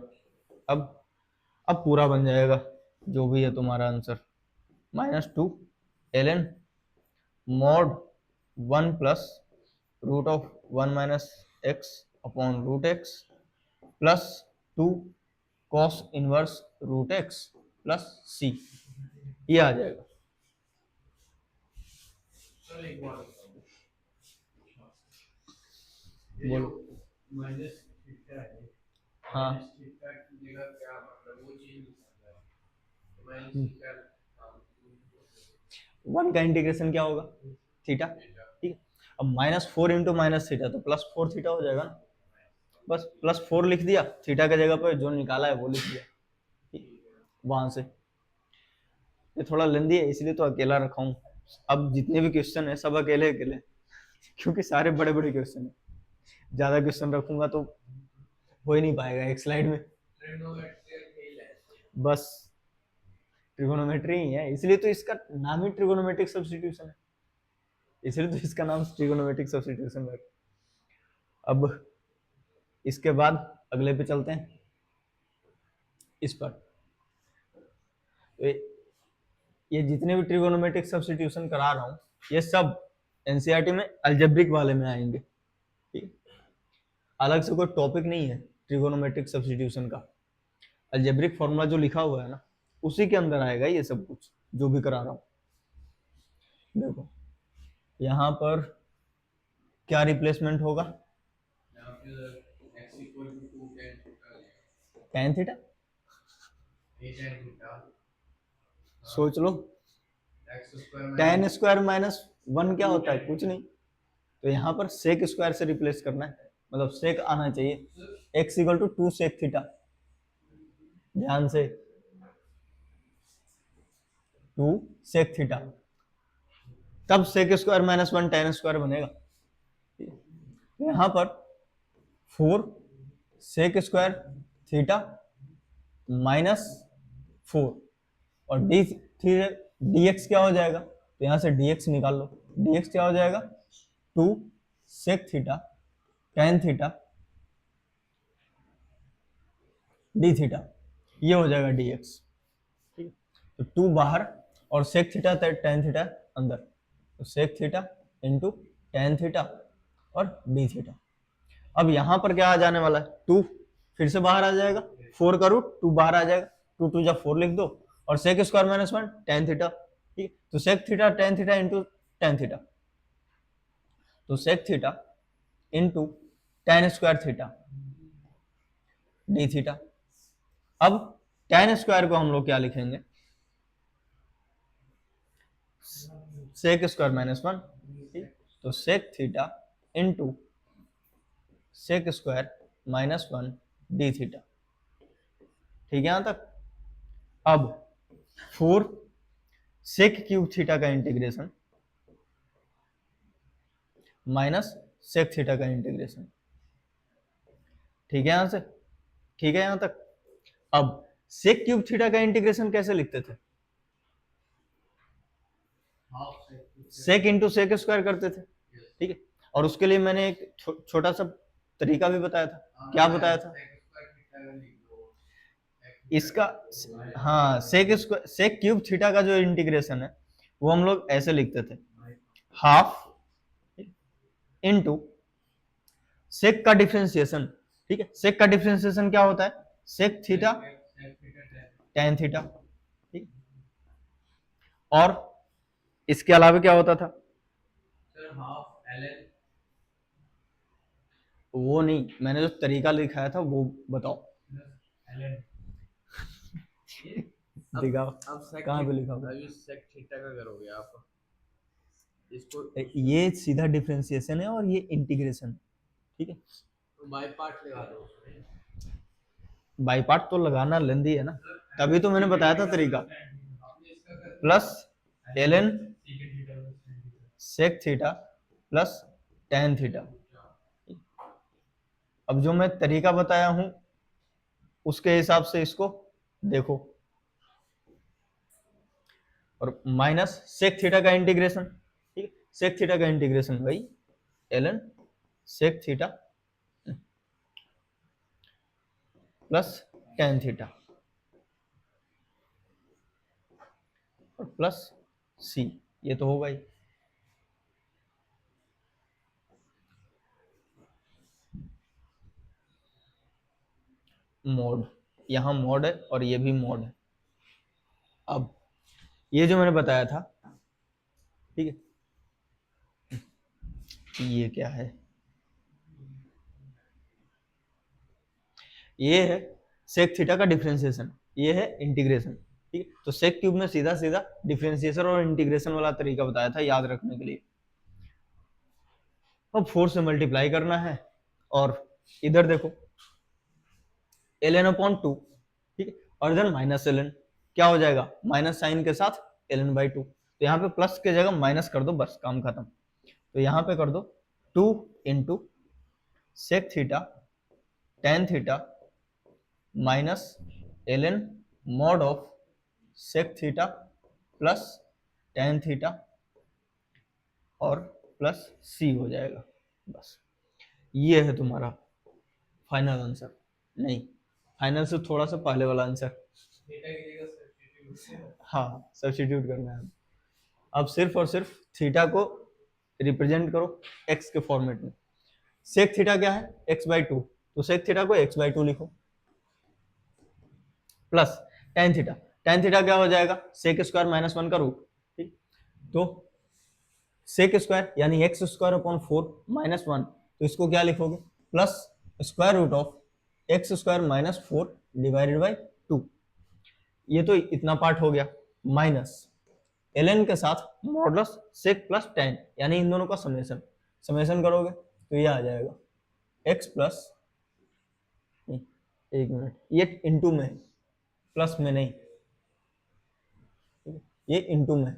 अब पूरा बन जाएगा जो भी है तुम्हारा answer, -2 ln mod 1 plus root of 1 - x upon √x plus 2 cos inverse √x plus c, ये आ जाएगा। सर एक बार बताओ, बोलो। माइनस थीटा है, हाँ, माइनस थीटा की जगह क्या मतलब वो चीज नहीं समझा, माइनस थीटा 1 का इंटीग्रेशन क्या होगा, थीटा। ठीक है, अब -4 इंटू माइनस थीटा तो +4 थीटा हो जाएगा ना, बस +4 लिख दिया, थीटा के जगह पर जो निकाला है वो लिख दिया। ठीक, वहां से ये थोड़ा लेंदी है इसलिए तो अकेला रखा हूँ, अब जितने भी क्वेश्चन है सब अकेले अकेले, क्योंकि सारे बड़े बड़े क्वेश्चन है, ज्यादा क्वेश्चन रखूंगा तो हो ही नहीं पाएगा एक स्लाइड में। ट्रिग्नोमेट्रियल खेल है। बस ट्रिगोनोमेट्री ही है, इसलिए तो इसका नाम ही ट्रिगोनोमेट्रिक सब्स्टिट्यूशन है, इसलिए तो इसका नाम ट्रिगोनोमेट्रिक सब्स्टिट्यूशन है। अब इसके बाद अगले पे चलते हैं, इस पर। तो ये जितने भी ट्रिगोनोमेट्रिक सब्स्टिट्यूशन करा रहा हूँ ये सब एनसीईआरटी में अलजेब्रिक वाले में आएंगे, ठीक है, अलग से कोई टॉपिक नहीं है ट्रिगोनोमेट्रिक सब्स्टिट्यूशन का। अलजेब्रिक फॉर्मूला जो लिखा हुआ है ना, उसी के अंदर आएगा ये सब कुछ जो भी करा रहा हूं। देखो यहां पर क्या रिप्लेसमेंट होगा, यहाँ पे x equal to 2 tan theta, tan theta, a tan theta सोच लो, x square tan square minus 1 क्या होता है, कुछ नहीं। तो यहाँ पर सेक स्क्वायर से रिप्लेस करना है, मतलब सेक आना चाहिए, x equal to 2 sec theta, ध्यान से 2 सेक थीटा, तब sec square minus 1 tan square बनेगा। यहाँ पर 4 सेक स्क्वायर थीटा माइनस 4 और dx क्या हो जाएगा, तो यहाँ से dx निकाल लो, dx क्या हो जाएगा 2 sec theta tan theta d theta, ये हो जाएगा dx, ठीक है। तो 2 बाहर और सेक थीटा tan थीटा अंदर, तो sec theta into tan theta और डी थीटा। अब यहां पर क्या आ जाने वाला है, 2 फिर से बाहर आ जाएगा, 4 का रूट 2 बाहर आ जाएगा, 2 2 जा 4 लिख दो, और sec square minus 1 tan theta, ठीक है। तो sec theta tan theta into tan theta, तो sec theta into tan square theta d theta. अब tan स्क्वायर को हम लोग क्या लिखेंगे, सेक स्क्वायर माइनस 1, तो sec theta into sec square minus 1 d theta, ठीक है यहां तक। अब 4 सेक क्यूब थीटा का इंटीग्रेशन माइनस सेक थीटा का इंटीग्रेशन, ठीक है यहां से, ठीक है यहां तक। अब सेक क्यूब थीटा का इंटीग्रेशन कैसे लिखते थे, सेक इंटू सेक स्क्वायर करते थे, ठीक है। और उसके लिए मैंने एक छोटा सा तरीका भी बताया था, क्या बताया था इसका, हाँ सेक क्यूब थीटा का जो इंटीग्रेशन है वो हम लोग ऐसे लिखते थे, हाफ इंटू सेक का डिफरेंशिएशन, ठीक है। सेक का डिफरेंशिएशन क्या होता है, सेक थीटा tan थीटा, ठीक। और इसके अलावा क्या होता था, सर हाफ ln, वो नहीं, मैंने जो तरीका लिखाया था वो बताओ, ln दिखाओ अब sec कहाँ पे थीटा, लिखा हुआ, अभी sec थीटा का करोगे आप इसको, ये सीधा डिफरेंशिएशन है और ये इंटीग्रेशन, ठीक है। बाय पार्ट लगा दो उसमें, बाई पार्ट तो लगाना लेंदी है ना, तभी तो मैंने बताया था तरीका, plus ln sec theta plus tan theta. अब जो मैं तरीका बताया हूं उसके हिसाब से इसको देखो, और माइनस सेक थीटा का इंटीग्रेशन, ठीक है, सेक थीटा का इंटीग्रेशन भाई ln sec theta plus tan theta और प्लस c, ये तो होगा ही। मोड, यहां मोड है और ये भी मोड है। अब ये जो मैंने बताया था, ठीक है, ये क्या है, ये है सेक थीटा का डिफरेंशिएशन, ये है इंटीग्रेशन, ठीक है। तो सेक क्यूब में सीधा सीधा डिफरेंशिएशन और इंटीग्रेशन वाला तरीका बताया था याद रखने के लिए। अब 4 से मल्टीप्लाई करना है, और इधर देखो ln अपॉन 2, ठीक है, और इधर माइनस ln, क्या हो जाएगा माइनस साइन के साथ ln बाई 2, तो यहाँ पे प्लस के जगह माइनस कर दो, बस काम खत्म। तो यहाँ पे कर दो 2 into sec theta tan theta minus ln mod of sec theta plus tan theta और प्लस c हो जाएगा, बस ये है तुम्हारा फाइनल आंसर। नहीं, फाइनल से थोड़ा सा पहले वाला आंसर, हाँ सब्स्टिट्यूट करना है। अब सिर्फ और सिर्फ थीटा को रिप्रेजेंट करो x के फॉर्मेट में। सेक थीटा क्या है, x/2, तो सेक थीटा को x/2 लिखो, plus tan theta, tan theta क्या हो जाएगा, सेक स्क्वायर माइनस 1 का रूट, ठीक। तो सेक स्क्वायर यानी एक्स स्क्वायर अपॉन 4 माइनस 1, तो इसको क्या लिखोगे, plus square root of x square minus 4 divided by 2। ये तो इतना पार्ट हो गया, माइनस ln के साथ मॉडुलस सेक प्लस टेन, यानी इन दोनों का समेशन, समेशन करोगे तो ये आ जाएगा x प्लस, एक मिनट, ये इंटू में, प्लस में नहीं, ये इंटू में,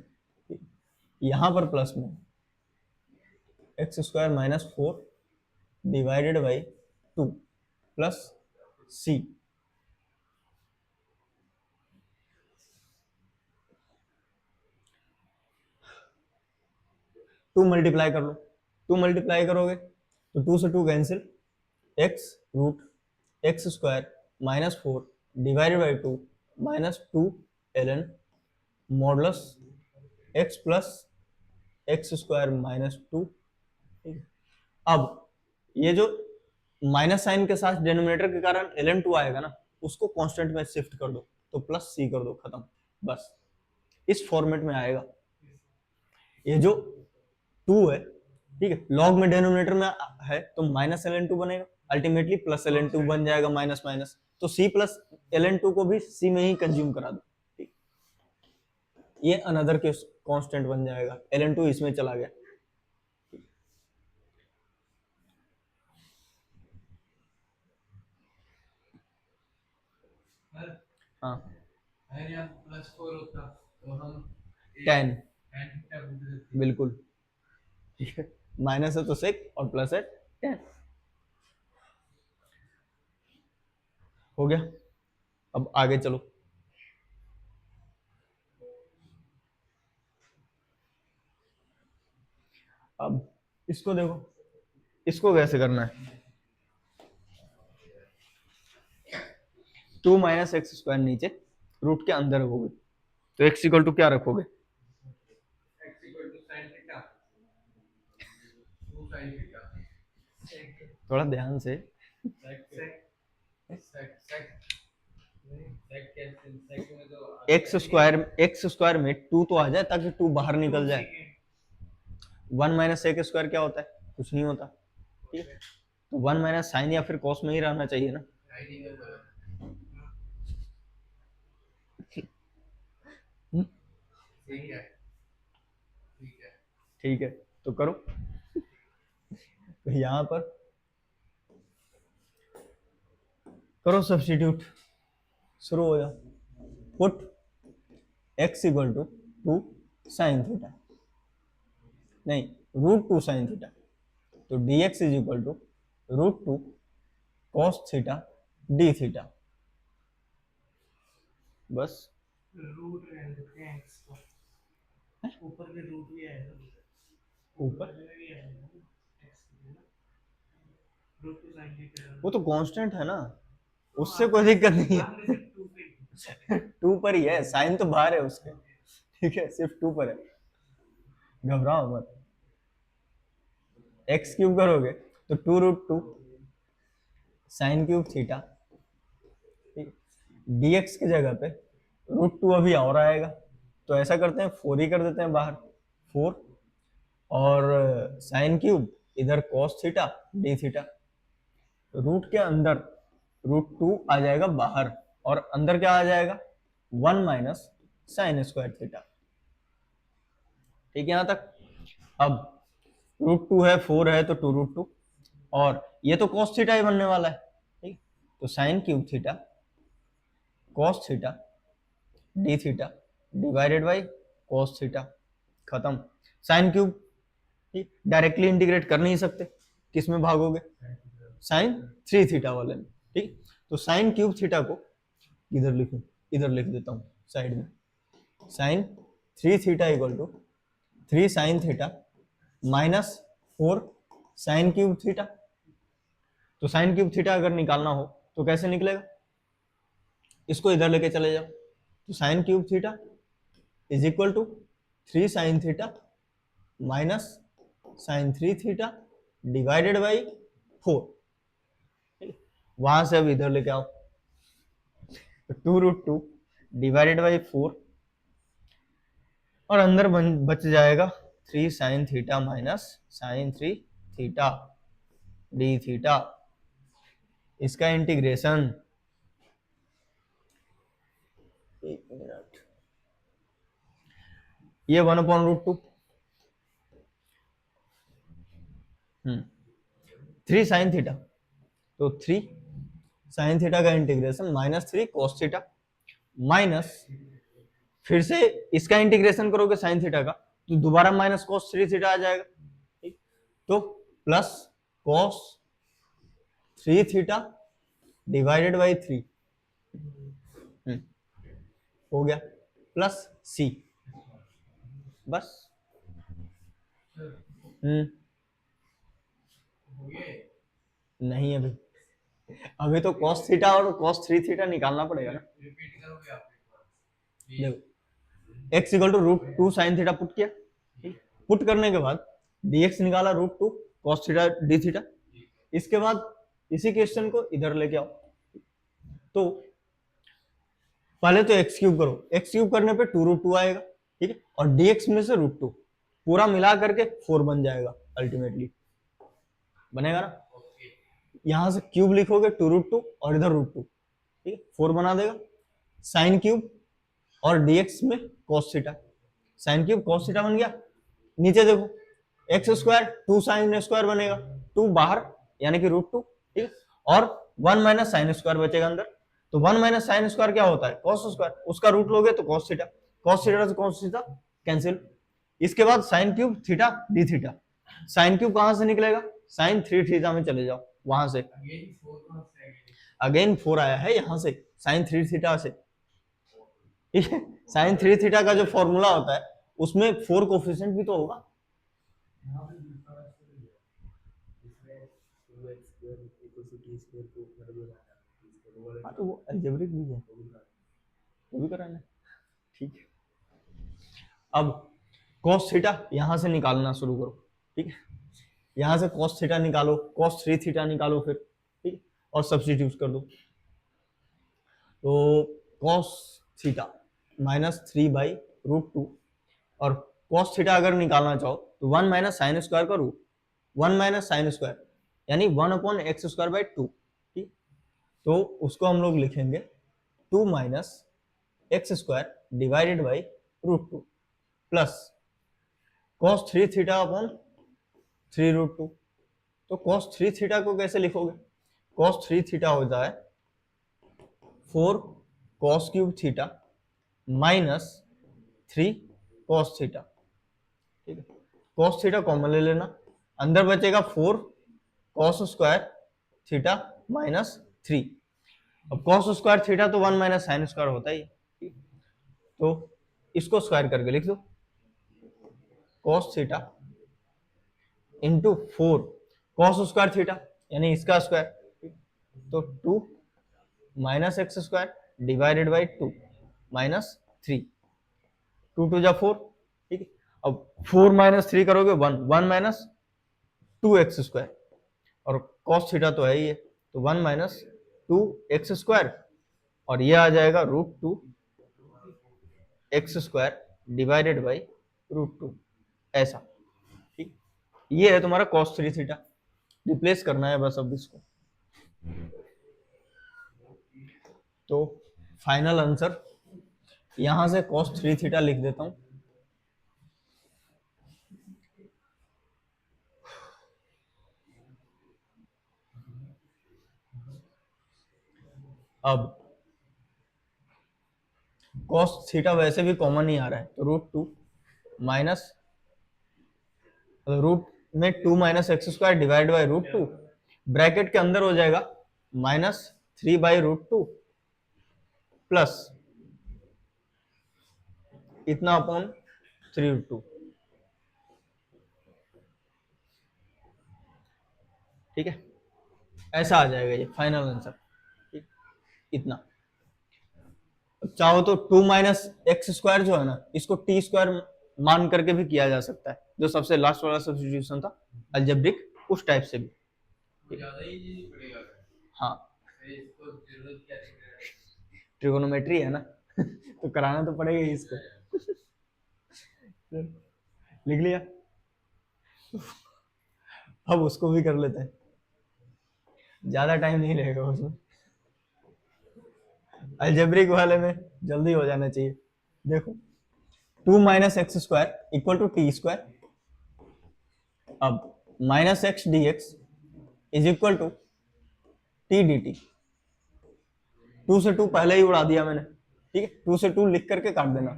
यहां पर प्लस में, x square minus 4 divided by 2 plus c, two multiply कर लो, टू मल्टीप्लाई करोगे तो 2 से 2 cancel, x root x square minus 4 divided by 2 minus 2 ln modulus x plus x square minus 2। अब ये जो माइनस साइन के साथ डिनोमिनेटर के कारण ln2 आएगा ना, उसको कांस्टेंट में शिफ्ट कर दो, तो प्लस c कर दो, खत्म, बस इस फॉर्मेट में आएगा। ये जो 2 है, ठीक है, लॉग में डिनोमिनेटर में है तो माइनस ln2 बनेगा, अल्टीमेटली प्लस ln2 बन जाएगा, माइनस माइनस, तो c प्लस ln2 को भी c में ही कंज्यूम करा दो, ठीक। ये अनदर के कांस्टेंट बन जाएगा, ln2 इसमें चला गया। हाँ अगर यहाँ +4 होता तो हम 10, tan थीटा बोल देते। बिल्कुल, माइनस है तो सेक और प्लस है 10, हो गया। अब आगे चलो, अब इसको देखो, इसको कैसे करना है, 2 माइनस एक्स स्क्वायर नीचे रूट के अंदर रखोगे, तो x इक्वल टू क्या रखोगे, x equal to sin theta 2 sin theta, थोड़ा ध्यान से, एक्स स्क्वायर में 2 तो आ जाए ताकि 2 बाहर निकल जाए, 1 माइनस सेक स्क्वायर क्या होता है, कुछ नहीं होता, ठीक है, तो 1 माइनस साइन या फिर कॉस में ही रहना चाहिए ना, ठीक है, ठीक है, तो करो, तो यहां पर करो सब्स्टिट्यूट, शुरू हो जाओ, put x equal to 2 sine theta, नहीं रूट 2 साइन थीटा, तो dx is equal to root 2 cos theta d theta, बस रूट रहने देते हैं x को, ऊपर में रूट भी आएगा, ऊपर भी आएगा रूट 2 sin थीटा, वो तो कांस्टेंट है ना, उससे कोई दिक्कत नहीं है, 2 पर ही है, साइन तो बाहर है उसके, ठीक है, सिर्फ 2 पर है, घबराओ मत, एक्स क्यूब करोगे तो 2 रूट 2 साइन क्यूब थीटा, ठीक, dx की जगह पे रूट 2 अभी और आएगा, तो ऐसा करते हैं 4 ही कर देते हैं बाहर, 4 और साइन क्यूब इधर cos theta d theta, root के अंदर रूट 2 आ जाएगा बाहर, और अंदर क्या आ जाएगा, 1 माइनस साइन स्क्वायर थीटा, ठीक है यहां तक। अब रूट 2 है, 4 है, तो 2 रूट 2, और ये तो कॉस थीटा ही बनने वाला है, ठीक, तो sine cube theta cos theta d theta divided by cos theta, खत्म, साइन क्यूब, ठीक, डायरेक्टली इंटीग्रेट कर नहीं सकते, किस में भागोगे, साइन 3 थीटा वाले में, ठीक, तो साइन क्यूब थीटा को इधर लिखूं, इधर लिख देता हूं साइड में, sine 3 theta equal to 3 sine theta minus 4 sine cube theta, तो साइन क्यूब थीटा अगर निकालना हो तो कैसे निकलेगा, इसको इधर लेके चले जाओ, तो sine cube theta is equal to 3 sine theta minus sine 3 theta divided by 4। वहां से अब इधर लेके आओ, तो 2√2 डिवाइडेड बाई 4 और अंदर बच जाएगा 3 sine theta minus sine 3 theta d theta. इसका इंटीग्रेशन, एक मिनट, ये 1/√2, 3 साइन थीटा, तो 3 साइन थीटा का integration minus 3 cos theta minus, फिर से इसका इंटीग्रेशन करोगे साइन थीटा का तो दोबारा माइनस कॉस 3 थीटा आ जाएगा, ठीक, तो plus cos 3 theta divided by 3 हो गया, प्लस सी, बस। नहीं अभी, अभी तो cos थीटा और cos 3 थीटा निकालना पड़ेगा ना। देखो x equal to √2 sine theta put किया, पुट करने के बाद dx निकाला √2 cos थीटा डी थीटा। इसके बाद इसी क्वेश्चन को इधर लेके आओ, तो पहले तो x क्यूब करो, x क्यूब करने पे 2√2 आएगा, ठीक है, और dx में से √2 पूरा मिला करके 4 बन जाएगा, अल्टीमेटली बनेगा ना। यहां से क्यूब लिखोगे 2√2 और इधर √2, ठीक है, 4 बना देगा। साइन क्यूब और dx में cos theta, sine cube cos theta बन गया। नीचे देखो एक्स स्क्वायर 2 साइन स्क्वायर बनेगा, 2 बाहर यानी कि √2, ठीक है, और 1 माइनस साइन स्क्वायर बचेगा अंदर, तो 1 माइनस साइन स्क्वायर क्या होता है, cos स्क्वायर, उसका रूट लोगे तो cos थीटा, cos थीटा से cos थीटा कैंसिल। इसके बाद sign cube theta d theta, sine cube कहां से निकलेगा, साइन 3 थीटा में चले जाओ, वहां से अगेन 4 आया है यहां से साइन 3 थीटा से, ठीक है। साइन 3 थीटा का जो फॉर्मूला होता है उसमें 4 कोफिशिएंट भी तो होगा, हाँ तो वो अलजेब्रिक भी है, वो भी कराना, ठीक है। अब cos थीटा यहां से निकालना शुरू करो, ठीक है, यहां से cos थीटा निकालो, cos 3 थीटा निकालो फिर, ठीक है, और सब्स्टिट्यूट कर दो, तो cos थीटा माइनस 3/√2 और cos थीटा अगर निकालना चाहो तो 1 माइनस साइन स्क्वायर का रूट, 1 माइनस साइन स्क्वायर यानी 1/x²/2, ठीक, तो उसको हम लोग लिखेंगे 2 minus x² divided by √2 plus cos 3 theta upon 3√2। तो cos 3 थीटा को कैसे लिखोगे, cos 3 थीटा होता है 4 cos cube theta minus 3 cos theta, ठीक है, cos थीटा कॉमन ले लेना, अंदर बचेगा 4 cos स्क्वायर थीटा माइनस 3। अब cos स्क्वायर थीटा तो 1 माइनस साइन स्क्वायर होता ही, तो इसको स्क्वायर करके लिख दो, cos theta into 4 cos square theta यानी इसका स्क्वायर, तो 2 minus x² divided by 2 minus 3, 2 2 जा 4, ठीक है। अब 4 माइनस 3 करोगे 1, 1 माइनस 2x² और cos थीटा तो है ही है, तो 1 माइनस 2x² और ये आ जाएगा √2 x² डिवाइडेड बाई √2, ऐसा, ठीक। ये है तुम्हारा cos 3 थीटा, रिप्लेस करना है बस अब इसको, तो फाइनल आंसर यहां से cos 3 थीटा लिख देता हूं, अब cos थीटा वैसे भी कॉमन ही आ रहा है, तो √2 माइनस रूट में 2 minus x² divide by √2, bracket के अंदर हो जाएगा माइनस 3/√2 प्लस इतना अपॉन 3√2, ठीक है, ऐसा आ जाएगा ये फाइनल आंसर, ठीक, इतना। चाहो तो 2 माइनस x² जो है ना इसको t² मान करके भी किया जा सकता है, जो सबसे लास्ट वाला सब्स्टिट्यूशन था अलजेब्रिक उस टाइप से भी। ज्यादा इजी पड़ेगा। हाँ फिर इसको जरूरत क्या है? ट्रिगोनोमेट्री है ना तो कराना तो पड़ेगा ही इसको। लिख लिया, अब उसको भी कर लेते हैं, ज्यादा टाइम नहीं लगेगा उसमें, अलजेब्रिक वाले में जल्दी हो जाना चाहिए। देखो 2 minus x square equal to t square. अब minus x d x is equal to t d t. 2 से 2 पहले ही उड़ा दिया मैंने, ठीक है, 2 से 2 लिख करके काट देना,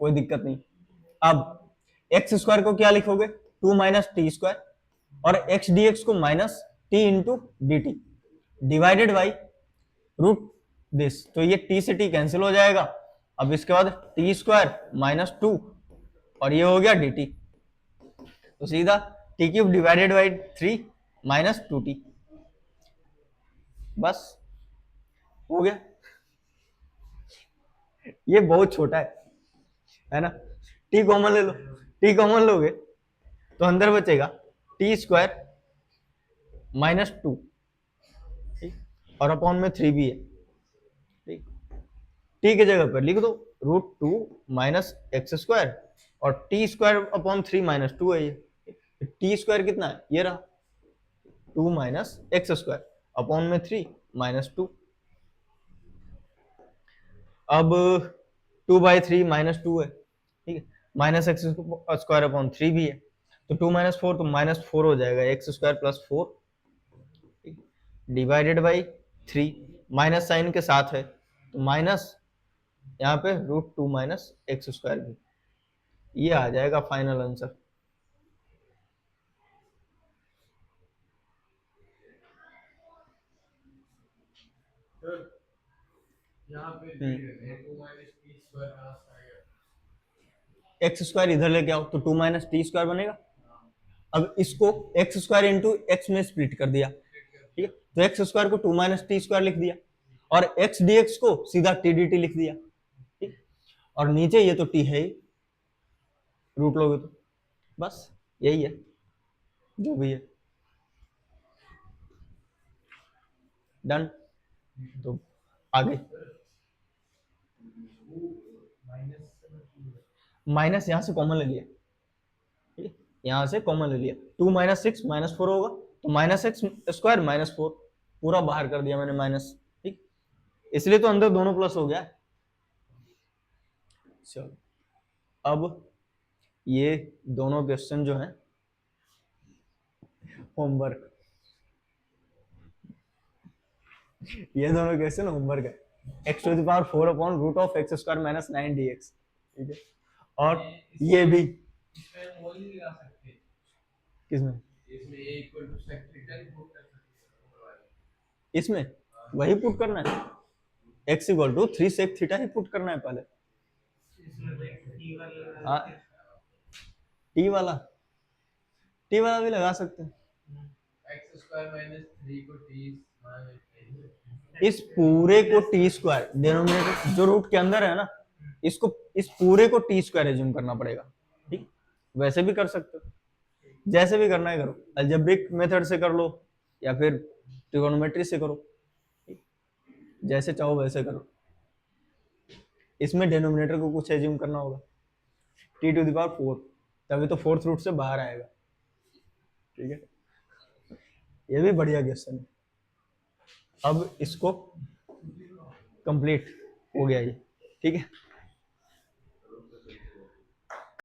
कोई दिक्कत नहीं। अब एक्स स्क्वायर को क्या लिखोगे, 2 माइनस टी स्क्वायर, और एक्स डी एक्स को minus t into d t divided by root this. तो ये टी से टी कैंसिल हो जाएगा। अब इसके बाद टी स्क्वायर माइनस 2 और ये हो गया डी टी, तो सीधा T cube divided by 3 minus 2t, बस हो गया। ये बहुत छोटा है ना। टी कॉमन ले लो, टी कॉमन लोगे तो अंदर बचेगा टी स्क्वायर माइनस 2, और अपॉन में 3 भी है, ठीक। टी की जगह पर लिख दो रूट 2 माइनस एक्स स्क्वायर, और टी स्क्वायर अपॉन 3 माइनस 2 है ये। टी स्क्वायर कितना है, ये रहा 2 माइनस एक्स स्क्वायर अपॉन में 3 माइनस 2। अब 2/3 माइनस 2 है, ठीक है, माइनस एक्स स्क्वायर अपॉन 3 भी है, तो 2 माइनस 4 तो माइनस 4 हो जाएगा, x square plus 4 divided by 3, minus sine के साथ है तो माइनस यहाँ पे रूट 2 माइनस एक्स स्क्वायर भी। ये आ जाएगा फाइनल आंसर। यहाँ पे 2 माइनस टी स्क्वायर आएगा, एक्स स्क्वायर इधर लेके आओ तो 2 माइनस टी स्क्वायर बनेगा। अब इसको एक्स स्क्वायर इंटू एक्स में स्प्लिट कर दिया, ठीक है, तो एक्स स्क्वायर को 2 माइनस टी स्क्वायर लिख दिया, और एक्स डी एक्स को सीधा टी डी टी लिख दिया, ठीक। और नीचे ये तो टी है ही, रूट लोगे तो बस यही है जो भी है, डन। तो आगे माइनस यहां से कॉमन ले लिया, ठीक है, यहां से कॉमन ले लिया, 2 माइनस 6 माइनस 4 होगा, तो माइनस एक्स स्क्वायर माइनस 4 पूरा बाहर कर दिया मैंने माइनस, ठीक, इसलिए तो अंदर दोनों प्लस हो गया। चलो अब ये दोनों क्वेश्चन जो हैं होमवर्क, ये दोनों क्वेश्चन होमवर्क है, x to the power 4 upon root of x square minus 9 dx, ठीक है, और ये भी इसमें वो नहीं लगा सकते, किसमें, इसमें a equal to sec theta put कर सकते हैं, इसमें वही पुट करना है, x equal to 3 sec theta ही पुट करना है पहले। हाँ टी वाला भी लगा सकते हैं, x स्क्वायर माइनस 3 को t माइनस इस पूरे को टी स्क्वायर डिनोमिनेटर जो रूट के अंदर है ना, इसको इस पूरे को टी स्क्वायर एज्यूम करना पड़ेगा, ठीक, वैसे भी कर सकते हो, जैसे भी करना है करो, अलजेब्रिक मेथड से कर लो या फिर ट्रिगोनोमेट्री से करो, ठीक? जैसे चाहो वैसे करो। इसमें डिनोमिनेटर को कुछ एज्यूम करना होगा, टी टू द पावर 4, तभी तो फोर्थ रूट से बाहर आएगा, ठीक है। ये भी बढ़िया क्वेश्चन है। अब इसको कंप्लीट हो गया ये, ठीक है।